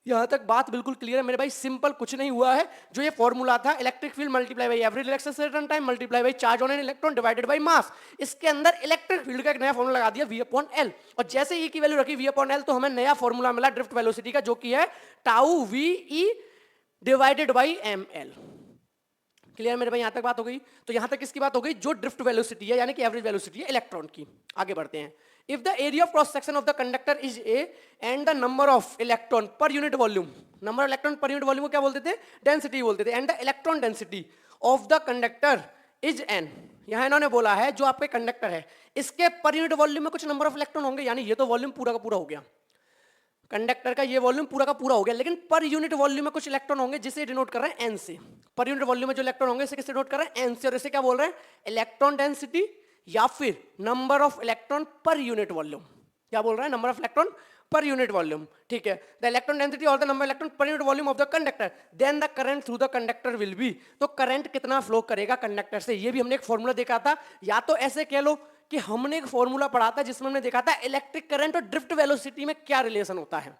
यहां तक बात बिल्कुल क्लियर है मेरे भाई, सिंपल, कुछ नहीं हुआ है। जो ये फॉर्मूला था electric field multiply by average relaxation time multiply by charge on an electron divided by mass, इसके अंदर इलेक्ट्रिक फील्ड का एक नया फॉर्मूला लगा दिया वी अपॉन एल। और जैसे ई की वैल्यू रखी वी अपॉन एल, तो हमें नया फॉर्मूला मिला ड्रिफ्ट वेलोसिटी का, जो कि है tau V e divided by M L. Clear मेरे भाई, यहां तक बात हो गई? तो यहां तक किसकी बात हो गई, जो ड्रिफ्ट वेलोसिटी है यानी कि एवरेज वेलोसिटी है इलेक्ट्रॉन की। आगे बढ़ते हैं। If the area of cross section of the conductor is A and the number of electron per unit volume, number of electron per unit volume को क्या बोलते थे, डेंसिटी बोलते थे, and the electron density of the conductor is an. यहां इन्होंने बोला है जो आपके कंडक्टर है इसके पर यूनिट वॉल्यूम में कुछ नंबर ऑफ इलेक्ट्रॉन होंगे, यानी ये तो वॉल्यूम पूरा का पूरा हो गया, कंडक्टर का ये वॉल्यूम पूरा का पूरा हो गया, लेकिन पर यूनिट वॉल्यूम में कुछ इलेक्ट्रॉन होंगे जिसे डिनोट कर रहे हैं एन से। पर यूनिट वॉल्यूम में जो इलेक्ट्रॉन होंगे इसे किससे डिनोट कर रहे हैं, एन से। और इसे क्या बोल रहे हैं, इलेक्ट्रॉन डेंसिटी या फिर number of electron per unit volume. क्या बोल रहे हैं, number of electron per unit volume, ठीक है। द इलेक्ट्रॉन डेंसिटी और the number electron per unit volume of the conductor, then the current through the conductor will be. तो current कितना flow करेगा कंडक्टर से, ये भी हमने एक फॉर्मूला देखा था। या तो ऐसे कह लो कि हमने एक फॉर्मूला पढ़ा था जिसमें हमने देखा था इलेक्ट्रिक करंट और ड्रिफ्ट वेलोसिटी में क्या रिलेशन होता है।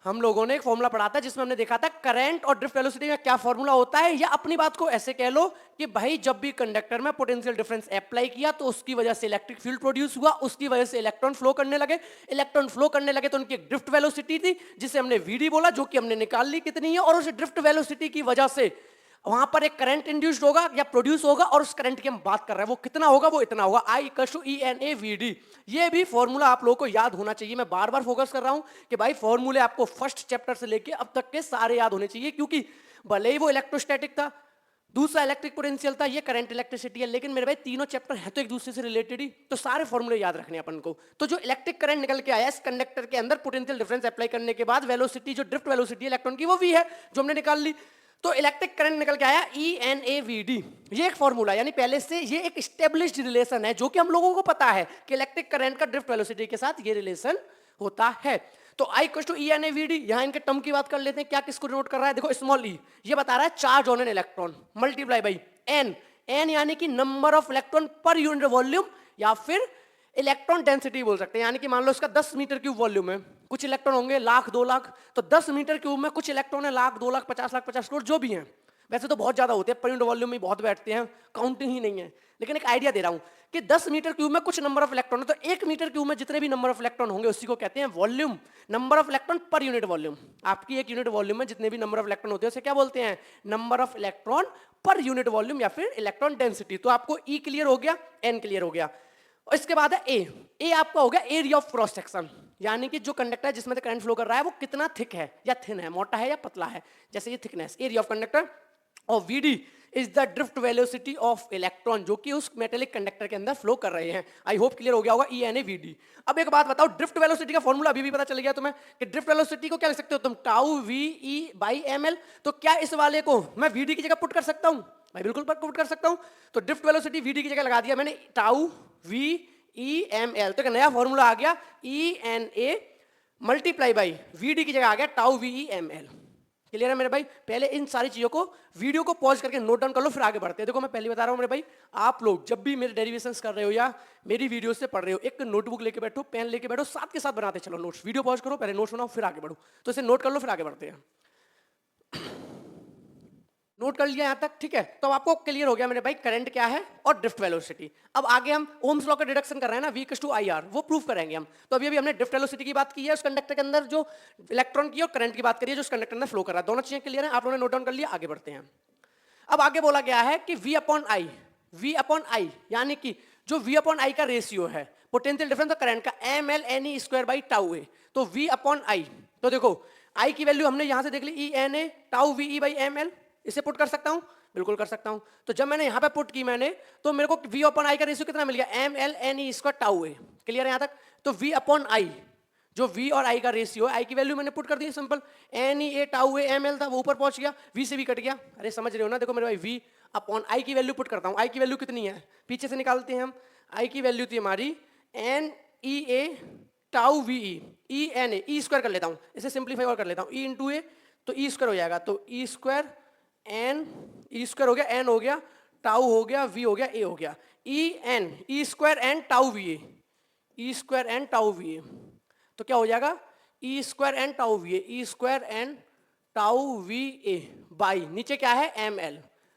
हम लोगों ने एक फॉर्मूला पढ़ा था जिसमें हमने देखा था करंट और ड्रिफ्ट वेलोसिटी का क्या फॉर्मूला होता है। या अपनी बात को ऐसे कह लो कि भाई जब भी कंडक्टर में पोटेंशियल डिफरेंस अप्लाई किया तो उसकी वजह से इलेक्ट्रिक फील्ड प्रोड्यूस हुआ, उसकी वजह से इलेक्ट्रॉन फ्लो करने लगे, इलेक्ट्रॉन फ्लो करने लगे तो उनकी एक ड्रिफ्ट वेलोसिटी थी जिसे हमने वीडी बोला, जो कि हमने निकाल ली कितनी है। और उस ड्रिफ्ट वेलोसिटी की वजह से वहां पर एक करंट इंड्यूस्ड होगा या प्रोड्यूस होगा, और उस करंट की हम बात कर रहे हैं वो कितना होगा, वो इतना होगा, I इक्वल्स टू ENA/VD। ये भी फॉर्मूला आप लोगों को याद होना चाहिए। मैं बार बार फोकस कर रहा हूं कि भाई फॉर्मूले आपको फर्स्ट चैप्टर से लेके अब तक के सारे याद होने चाहिए, क्योंकि भले ही वो इलेक्ट्रोस्टैटिक था, दूसरा इलेक्ट्रिक पोटेंशियल था, ये करंट इलेक्ट्रिसिटी है, लेकिन मेरे भाई तीनों चैप्टर है तो एक दूसरे से रिलेटेड ही, तो सारे फॉर्मूले याद रखने अपन को। तो जो इलेक्ट्रिक करंट निकल के आया इस कंडक्टर के अंदर पोटेंशियल डिफरेंस अप्लाई करने के बाद, वेलोसिटी जो ड्रिफ्ट वेलोसिटी इलेक्ट्रॉन की वो V है जो हमने निकाल ली। तो इलेक्ट्रिक करंट निकल के आया ENA/VD। ये एक फॉर्मूला, यानी पहले से ये एक एस्टेब्लिश्ड रिलेशन है जो कि हम लोगों को पता है कि इलेक्ट्रिक करंट का ड्रिफ्ट वेलोसिटी के साथ ये रिलेशन होता है। तो I इक्वल्स टू ENA/VD। यहां इनके टर्म की बात कर लेते हैं, क्या किसको डिनोट कर रहा है, देखो स्मॉल e ये बता रहा है charge on an electron multiply by n, n यानी कि number of electron per unit volume, या फिर इलेक्ट्रॉन डेंसिटी बोल सकते हैं। यानी कि मान लो इसका 10 मीटर क्यूब वॉल्यूम है, कुछ इलेक्ट्रॉन होंगे लाख 2 लाख, तो 10 मीटर क्यूब में कुछ इलेक्ट्रॉन है लाख 2 लाख 50 लाख 50 करोड़ जो भी हैं। वैसे तो बहुत ज्यादा होते हैं, पर यूनिट वॉल्यूम में बहुत बैठते हैं, काउंटिंग ही नहीं है, लेकिन एक आइडिया दे रहा हूं कि 10 मीटर क्यूब में कुछ नंबर ऑफ इलेक्ट्रॉन है, तो 1 मीटर क्यूब में जितने भी नंबर ऑफ इलेक्ट्रॉन होंगे उसी को कहते हैं volume, number of electron per unit volume. आपकी एक यूनिट वॉल्यूम में जितने भी नंबर ऑफ इलेक्ट्रॉन होते हैं उसे क्या बोलते हैं, number of electron per unit volume या फिर इलेक्ट्रॉन डेंसिटी। तो आपको E क्लियर हो गया, N क्लियर हो गया। और इसके बाद है ए आपका हो गया एरिया ऑफ क्रॉस सेक्शन, यानी कि जो कंडक्टर है जिसमें से करंट फ्लो कर रहा है वो कितना थिक है या थिन है, मोटा है या पतला है, जैसे ये थिकनेस, एरिया ऑफ कंडक्टर। और VD is the drift velocity of electron जो कि उस मेटेलिक कंडक्टर के अंदर फ्लो कर रहे हैं। आई होप क्लियर हो गया होगा, E N A V D. अब एक बात बताओ, ड्रिफ्ट वेलोसिटी का फॉर्मूला अभी भी पता चल गया तुम्हें कि ड्रिफ्ट वेलोसिटी को क्या लिख सकते हो तुम, tau V E by M L. तो क्या इस वाले को मैं वीडी की जगह पुट कर सकता हूं? मैं बिल्कुल पुट कर सकता हूं। तो ड्रिफ्ट वेलोसिटी वीडी की जगह लगा दिया मैंने tau V E M L, तो एक नया फॉर्मूला आ गया E N A multiply by VD की जगह आ गया tau V E M L. Clear है मेरे भाई? पहले इन सारी चीजों को वीडियो को पॉज करके नोट डाउन कर लो, फिर आगे बढ़ते हैं। देखो मैं पहले बता रहा हूं मेरे भाई, आप लोग जब भी मेरे डेरिवेशंस कर रहे हो या मेरी वीडियो से पढ़ रहे हो, एक नोटबुक लेके बैठो, पेन लेके बैठो, साथ के साथ बनाते चलो नोट्स। वीडियो पॉज करो, पहले नोट्स बनाओ, फिर आगे बढ़ो। तो इसे नोट कर लो, फिर आगे बढ़ते हैं। नोट कर लिया यहां तक, ठीक है? तो आपको क्लियर हो गया मेरे भाई करंट क्या है और ड्रिफ्ट वेलोसिटी। अब आगे हम ओम्स लॉ का डिडक्शन कर रहे हैं ना, V = IR, वो प्रूफ करेंगे हम। तो अभी हमने ड्रिफ्ट वेलोसिटी की बात की है, उस कंडक्टर के अंदर जो इलेक्ट्रॉन की, और करंट की बात करिए जो उस कंडक्टर में फ्लो कर रहा है। दोनों चीजें क्लियर है, आप लोगों ने नोट डाउन कर लिया, आगे बढ़ते हैं। अब आगे बोला गया है कि V/I यानी कि जो V/I का रेशियो है पोटेंशियल डिफरेंस और करंट का mL/ne² तो V/I, तो देखो I की वैल्यू हमने यहां से देख ली ENA टाउ VE/mL, इसे पुट कर सकता हूं, बिल्कुल कर सकता हूं। तो जब मैंने यहां पे पुट की मैंने, तो मेरे को V/I का रेशियो कितना मिल गया, mL/ne². क्लियर है यहां तक? तो V/I जो V और I का रेशियो है, I की वैल्यू मैंने पुट कर दी सिंपल, NE/τA/mL था, वो ऊपर पहुंच गया, V से V कट गया। अरे समझ रहे हो ना? देखो मेरे भाई V/I की वैल्यू पुट करता हूं, I की वैल्यू कितनी है पीछे से निकालते हैं हम। I की वैल्यू थी हमारी NEA/τVE, ENA, E² कर लेता हूं, इसे सिंप्लीफाई और कर लेता हूं, E × A तो E² हो जाएगा, तो E² N, E² हो गया, N हो गया, टाउ हो गया, V हो गया, A हो गया, E² N tau VA, E² N tau VA, तो क्या हो जाएगा E² N tau VA, E² N tau VA by नीचे क्या है ml,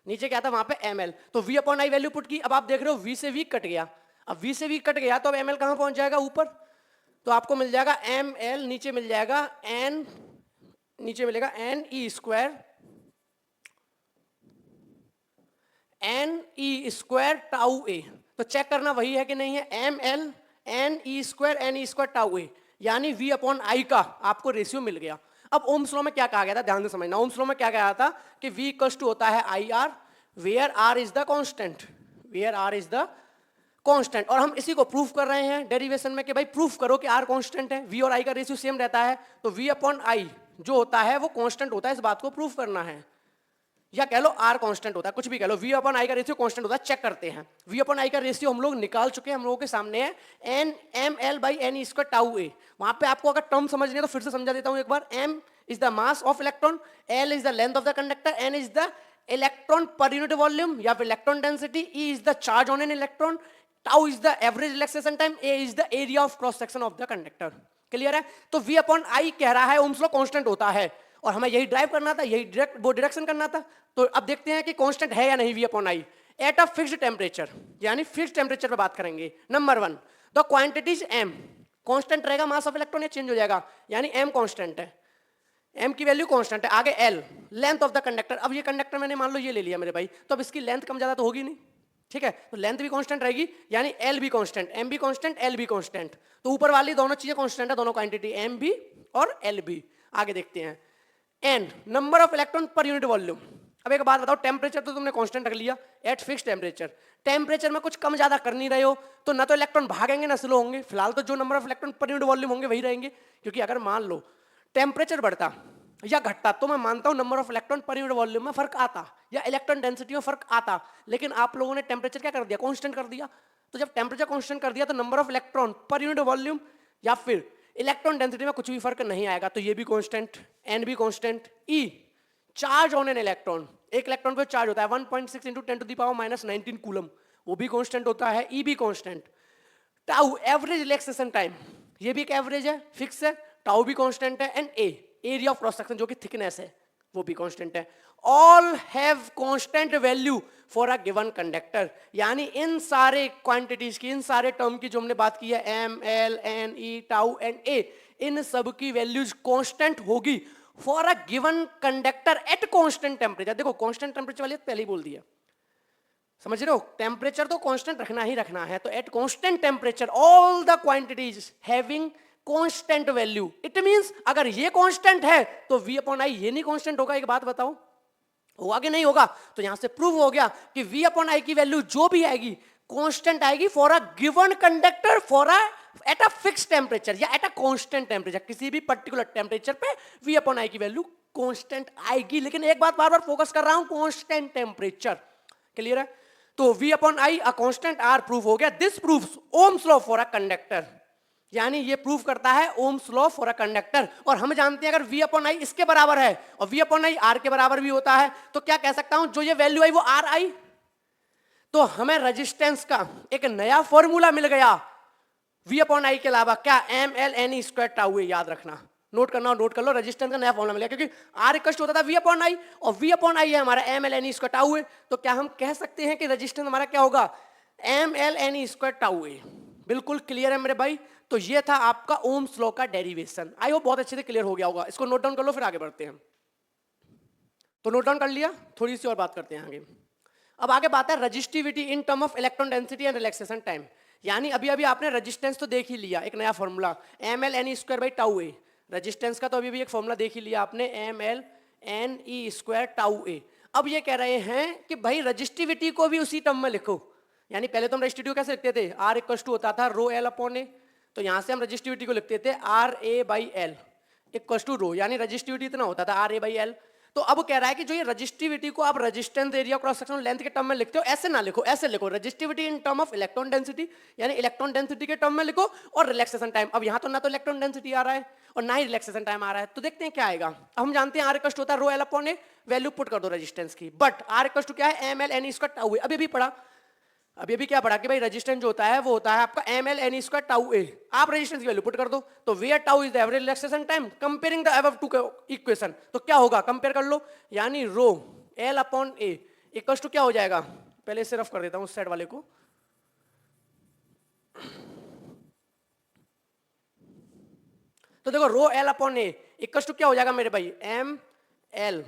नीचे क्या था वहां पे ml। तो V/I वैल्यू पुट की, अब आप देख रहे हो V से V कट गया, अब V से V कट गया तो अब ml कहां पहुंच जाएगा, ऊपर। तो आपको मिल जाएगा ml, नीचे मिल जाएगा n, नीचे मिलेगा NE² टाउ A। तो चेक करना वही है कि नहीं है, ml NE² NE² tau A, यानी V/I का आपको रेशियो मिल गया। अब ओम्स लॉ में क्या कहा गया था, ध्यान से समझना। ओम्स लॉ में क्या कहा था कि V = होता है IR, where R is the constant, where R is the constant. और हम इसी को प्रूफ कर रहे हैं डेरिवेशन में कि भाई प्रूफ करो कि R कांस्टेंट है, V और I का रेशियो सेम रहता है, तो V/I जो होता है वो कांस्टेंट होता है, इस बात को प्रूफ करना है। या कह लो R कांस्टेंट होता है, कुछ भी कह लो, V/I का रेशियो कांस्टेंट होता है, चेक करते हैं। V/I का रेशियो हम लोग निकाल चुके हैं, हम लोगों के सामने है mL/ne² टाउ A। वहां पे आपको अगर टर्म समझनी है तो फिर से समझा देता हूं एक बार। m is the mass of electron, L is the length of the conductor, N is the electron per unit volume या फिर electron density, E is the charge on an electron, tau is the average relaxation time, A is the area of cross section of the conductor। Clear है? तो V/I कह रहा है Ohm's law constant होता है, और हमें यही ड्राइव करना था, यही डायरेक्ट वो डिडक्शन करना था। तो अब देखते हैं कि कांस्टेंट है या नहीं V/I at a fixed temperature, यानी फिक्स्ड टेम्परेचर पे बात करेंगे। Number 1, the quantities m constant रहेगा, मास ऑफ इलेक्ट्रॉन चेंज हो जाएगा, यानी m कांस्टेंट है, m की वैल्यू कांस्टेंट है। आगे L, length of the conductor. अब ये कंडक्टर मैंने मान लो ये ले लिया मेरे भाई, तो अब इसकी लेंथ कम ज्यादा तो होगी नहीं, ठीक है? तो लेंथ भी कांस्टेंट रहेगी, यानी L भी कांस्टेंट, m भी कांस्टेंट, L भी कांस्टेंट। तो ऊपर वाली दोनों चीजें कांस्टेंट है, दोनों क्वांटिटी m भी और L भी। आगे देखते हैं n, number of electron per unit volume. अब एक बात बताओ, टेम्परेचर तो तुमने कांस्टेंट रख लिया एट फिक्स्ड टेम्परेचर, टेम्परेचर में कुछ कम ज्यादा कर नहीं रहे हो, तो ना तो इलेक्ट्रॉन भागेंगे ना स्लो होंगे। फिलहाल तो जो number of electron per unit volume होंगे वही रहेंगे, क्योंकि अगर मान लो टेम्परेचर बढ़ता या घटता तो मैं मानता हूं number of electron per unit volume में फर्क आता या इलेक्ट्रॉन डेंसिटी में फर्क आता, लेकिन आप लोगों ने टेम्परेचर क्या कर दिया, कांस्टेंट कर दिया। तो जब टेम्परेचर कांस्टेंट कर दिया तो number of electron per unit volume या फिर इलेक्ट्रॉन डेंसिटी में कुछ भी फर्क नहीं आएगा। तो ये भी कांस्टेंट, एन भी constant. E, charge on an electron, एक इलेक्ट्रॉन पे चार्ज होता है 1.6 × 10⁻⁻19 कूलम, वो भी कांस्टेंट होता है। ई भी constant. Tau, average relaxation time, ये भी एक एवरेज है, फिक्स है, टाउ भी कांस्टेंट है। And A, area of cross section जो कि थिकनेस है, वो भी कांस्टेंट है। All have constant value for a given conductor, यानी इन सारे क्वांटिटीज की, इन सारे टर्म की जो हमने बात की है, M, L, N, E, tau and A, इन सब की वैल्यूज कांस्टेंट होगी for a given conductor at constant temperature. देखो कांस्टेंट टेम्परेचर वाली पहले ही बोल दिया, समझ रहे हो, टेम्परेचर तो कांस्टेंट रखना ही रखना है, तो eight constant temperature all the quantities having constant value, it means अगर ये कांस्टेंट है तो V अपॉन आई ये नहीं कांस्टेंट होगा। एक बात बताओ, होगा कि नहीं होगा? तो यहां से प्रूव हो गया कि V अपॉन आई की वैल्यू जो भी आएगी कांस्टेंट आएगी for a given conductor for a at a fix temperature या एट अ कांस्टेंट टेम्परेचर, किसी भी पर्टिकुलर टेम्परेचर पे V अपॉन आई की वैल्यू कांस्टेंट आएगी। लेकिन एक बात बार बार फोकस कर रहा हूं, कांस्टेंट टेम्परेचर, क्लियर है? तो V upon I a constant R prove हो गया। This proves Ohm's law for a conductor, यानी ये प्रूव करता है Ohm's law for a conductor. और हम जानते हैं अगर V अपॉन आई इसके बराबर है और V अपॉन आई R के बराबर भी होता है, तो क्या कह सकता हूं, जो ये वैल्यू आई वो R आई। तो हमें रेजिस्टेंस का एक नया फॉर्मूला मिल गया V अपॉन आई के अलावा, क्या, ML N स्क्वायर टाउ है। याद रखना, नोट करना, नोट कर लो, रेजिस्टेंस का नया फॉर्मूला मिल गया, क्योंकि R इक्वल होता था V अपॉन आई और V अपॉन आई है हमारा ML N स्क्वायर टाउ है। तो क्या हम कह सकते हैं कि रेजिस्टेंस हमारा क्या होगा, ML N स्क्वायर टाउ है। बिल्कुल क्लियर है मेरे भाई। तो ये था आपका ओम्स लॉ का डेरिवेशन। आई होप बहुत अच्छे से क्लियर हो गया होगा। इसको नोट डाउन कर लो, फिर आगे बढ़ते हैं। तो नोट डाउन कर लिया, थोड़ी सी और बात करते हैं आगे। अब आगे बात है resistivity in term of electron density and relaxation time. यानी अभी अभी आपने रेजिस्टेंस तो देख ही लिया, एक नया formula ML N square by tau A. Resistance का तो अभी भी एक फॉर्मूला देख ही लिया आपने, ML N E square tau A. अब ये कह रहे हैं कि भाई रजिस्टिविटी को भी उसी टर्म में लिखो। यानी पहले तो हम रजिस्टिविटी कैसे लिखते थे, R इक्वल टू होता था रो एल अपॉन ए, तो यहां से हम रजिस्टिविटी को लिखते थे RA by L equal to rho, यानी रजिस्टिविटी इतना होता था RA बाई एल। तो अब कह रहा है कि जो ये रजिस्टिविटी को आप resistance area cross sectional length के टर्म में लिखते हो, ऐसे ना लिखो, ऐसे लिखो resistivity in term of electron density, यानी इलेक्ट्रॉन डेंसिटी के टर्म में लिखो, और रिलैक्सेशन टाइम। अब यहाँ तो ना तो इलेक्ट्रॉन डेंसिटी आ रहा है और ना ही रिलैक्सेशन टाइम आ रहा है, तो देखते हैं क्या आएगा। अब हम जानते हैं R इक्वल होता है रो एल अपॉन ए, वैल्यू पुट कर दो रेजिस्टेंस की, बट R इक्वल क्या है, ML N स्क्वायर टाउ ए। अभी भी पढ़ा, अभी अभी क्या पढ़ा कि भाई रेजिस्टेंस जो होता है वो होता है आपका ML N square tau A. आप रेजिस्टेंस की वैल्यू पुट कर दो, तो where tau is the average relaxation time comparing the above two equation. तो क्या होगा, कंपेयर कर लो, यानी rho L upon A equal to क्या हो जाएगा, पहले इसे रफ कर देता हूं उस साइड वाले को। तो देखो rho L upon A equal to क्या हो जाएगा मेरे भाई, ML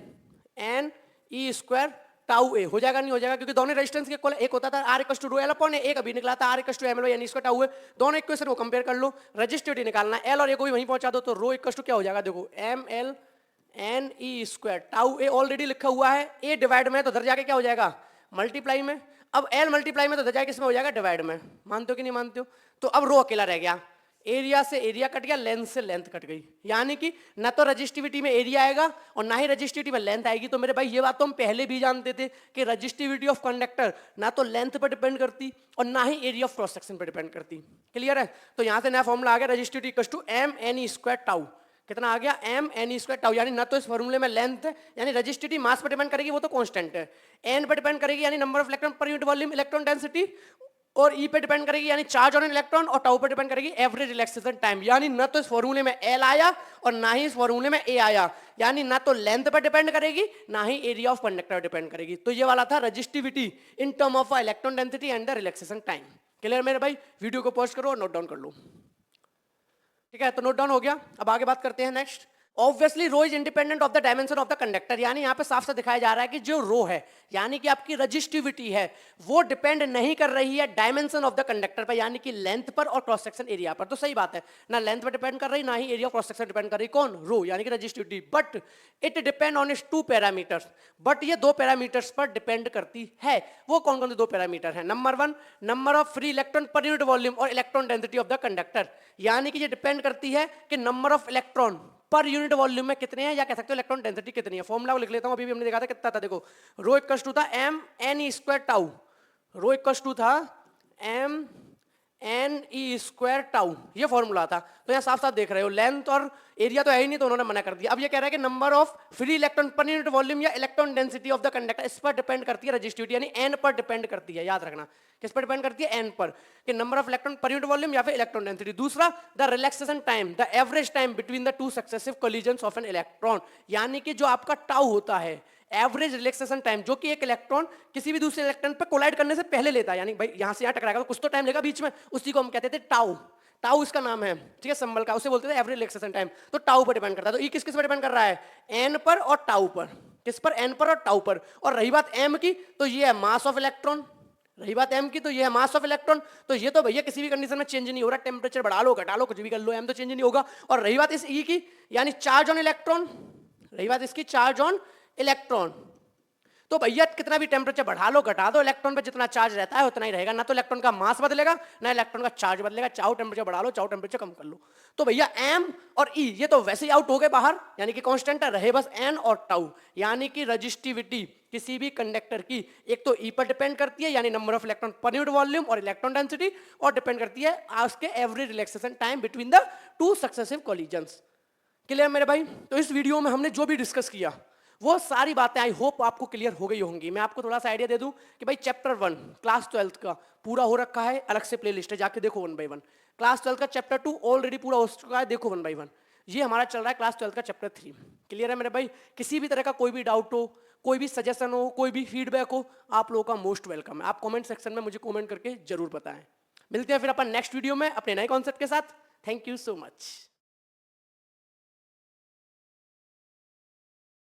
N E square tau A हो जाएगा, नहीं हो जाएगा, क्योंकि दोनों रेजिस्टेंस के इक्वल। एक होता था R equal to rho L upon A, एक अभी निकला था R equal to ML N square tau A. दोनों इक्वेशन को कंपेयर कर लो, रजिस्टिविटी निकालना, L और A को भी वहीं पहुंचा दो, तो रो इक्वल टू क्या हो जाएगा, देखो ML N E square tau A already लिखा हुआ है, A डिवाइड में है तो उधर जाके क्या हो जाएगा, मल्टीप्लाई में। अब L मल्टीप्लाई में तो उधर जाके किसमें हो जाएगा, डिवाइड में। मानते हो कि नहीं मानते हो? तो अब रो अकेला रह गया, एरिया से एरिया कट गया, लेंथ से लेंथ कट गई, यानी कि ना तो रजिस्टिविटी में एरिया आएगा और ना ही रजिस्टिविटी में लेंथ आएगी। तो मेरे भाई ये बात तो हम पहले भी जानते थे कि रजिस्टिविटी ऑफ कंडक्टर ना तो लेंथ पर डिपेंड करती और ना ही एरिया ऑफ क्रॉस सेक्शन पर डिपेंड करती। क्लियर है? तो यहां से नया फॉर्मूला आ गया, resistivity equal to MN square tau. कितना आ गया, MN स्क्वायर टाउ, यानी ना तो इस फॉर्मूले में लेंथ है, यानी रजिस्टिविटी मास पर डिपेंड करेगी, वो तो कांस्टेंट है, N पर डिपेंड करेगी यानी number of electron per unit volume electron density, और E पे डिपेंड करेगी यानी चार्ज ऑन इलेक्ट्रॉन, और टाउ पे डिपेंड करेगी एवरेज रिलैक्सेशन टाइम। यानी ना तो इस फॉर्मूले में L आया और ना ही इस फॉर्मूले में A आया, यानी ना तो लेंथ पर डिपेंड करेगी ना ही एरिया ऑफ कंडक्टर डिपेंड करेगी। तो ये वाला था resistivity in term of electron density and the relaxation time. Clear मेरे भाई? वीडियो को पॉज करो और नोट डाउन कर लो। ठीक है, तो नोट डाउन हो गया। अब आगे बात करते हैं next. Obviously rho is independent of the dimension of the conductor, यानी यहाँ पे साफ साफ दिखाया जा रहा है कि जो रो है यानी कि आपकी रजिस्टिविटी है वो डिपेंड नहीं कर रही है डायमेंशन ऑफ द कंडक्टर पर, यानी कि लेंथ पर और क्रॉस सेक्शन एरिया पर। तो सही बात है, ना लेंथ पर डिपेंड कर रही ना ही एरिया क्रॉस सेक्शन डिपेंड कर रही, कौन, रो यानी कि resistivity. But it depend on it's two parameters, but ये दो पैरामीटर्स पर डिपेंड करती है। वो कौन कौन से दो पैरामीटर है? Number one, number of free electron per unit volume और electron density of the conductor, यानी कि ये डिपेंड करती है कि number of electron per unit volume में कितने हैं, या कह सकते हो इलेक्ट्रॉन डेंसिटी कितनी है। फॉर्मूला को लिख लेता हूं, अभी भी हमने देखा था कितना था, देखो रो इक्वल टू था MN square tau, rho equal to था MN स्क्वायर टाउ, ये फॉर्मूला था। तो यहाँ साफ साफ देख रहे हो लेंथ और एरिया तो है ही नहीं, तो उन्होंने मना कर दिया। अब ये कह रहा है कि number of free electron per unit volume या electron density of the conductor, इस पर डिपेंड करती है रजिस्टिविटी, यानी N पर डिपेंड करती है। याद रखना किस पर डिपेंड करती है, N पर, कि number of electron per unit volume या फिर इलेक्ट्रॉन डेंसिटी। दूसरा, the relaxation time, the average time between the two successive collisions of an electron, यानी कि जो आपका टाउ होता है एवरेज रिलैक्सेशन टाइम, जो कि एक इलेक्ट्रॉन किसी भी दूसरे इलेक्ट्रॉन पर कोलाइड करने से पहले लेता है, यानी भाई यहां से यहां टकराएगा तो कुछ तो टाइम लेगा बीच में, उसी को हम कहते थे टाउ। टाउ इसका नाम है, ठीक है, सिंबल का, उसे बोलते थे एवरेज रिलैक्सेशन टाइम। तो टाउ पर डिपेंड करता है। तो ई किस किस पर डिपेंड कर रहा है, N पर और टाउ पर। किस पर, N पर और टाउ पर। और रही बात M की, तो ये है मास ऑफ इलेक्ट्रॉन, रही बात m की, तो ये है मास ऑफ इलेक्ट्रॉन, तो ये तो भैया किसी भी कंडीशन में चेंज नहीं हो रहा, टेम्परेचर बढ़ा लो घटा लो कुछ भी कर लो, m तो चेंज नहीं होगा। और रही बात इस e की, यानी चार्ज ऑन इलेक्ट्रॉन, रही बात इसकी चार्ज ऑन इलेक्ट्रॉन, तो भैया कितना भी टेम्परेचर बढ़ा लो घटा दो, इलेक्ट्रॉन पे जितना चार्ज रहता है उतना ही रहेगा, ना तो इलेक्ट्रॉन का मास बदलेगा ना इलेक्ट्रॉन का चार्ज बदलेगा, चाहो टेम्परेचर बढ़ा लो चाहो टेम्परेचर कम कर लो। तो भैया m और e ये तो वैसे ही आउट हो गए बाहर, यानी कि कांस्टेंट है, रहे बस n और टाउ, यानी कि रजिस्टिविटी किसी भी कंडक्टर की एक तो e पर डिपेंड करती है, यानी number of electron per unit volume और इलेक्ट्रॉन डेंसिटी, और डिपेंड करती है उसके average relaxation time between the two successive collisions. Clear मेरे भाई? तो इस वीडियो में हमने जो भी डिस्कस किया वो सारी बातें आई होप आपको क्लियर हो गई होंगी। मैं आपको थोड़ा सा आइडिया दे दूं कि भाई चैप्टर 1 क्लास 12 का पूरा हो रखा है, अलग से प्लेलिस्ट है, जाके देखो 1 बाय 1। क्लास 12 का चैप्टर 2 ऑलरेडी पूरा हो चुका है, देखो 1 बाय 1। ये हमारा चल रहा है क्लास 12 का चैप्टर 3। क्लियर है मेरे भाई? किसी भी तरह का कोई भी डाउट हो, कोई भी सजेशन हो, कोई भी फीडबैक हो, आप लोगों का मोस्ट वेलकम है। आप कॉमेंट सेक्शन में मुझे कॉमेंट करके जरूर बताएं। मिलते हैं फिर अपन नेक्स्ट वीडियो में अपने नए कॉन्सेप्ट के साथ। Thank you so much.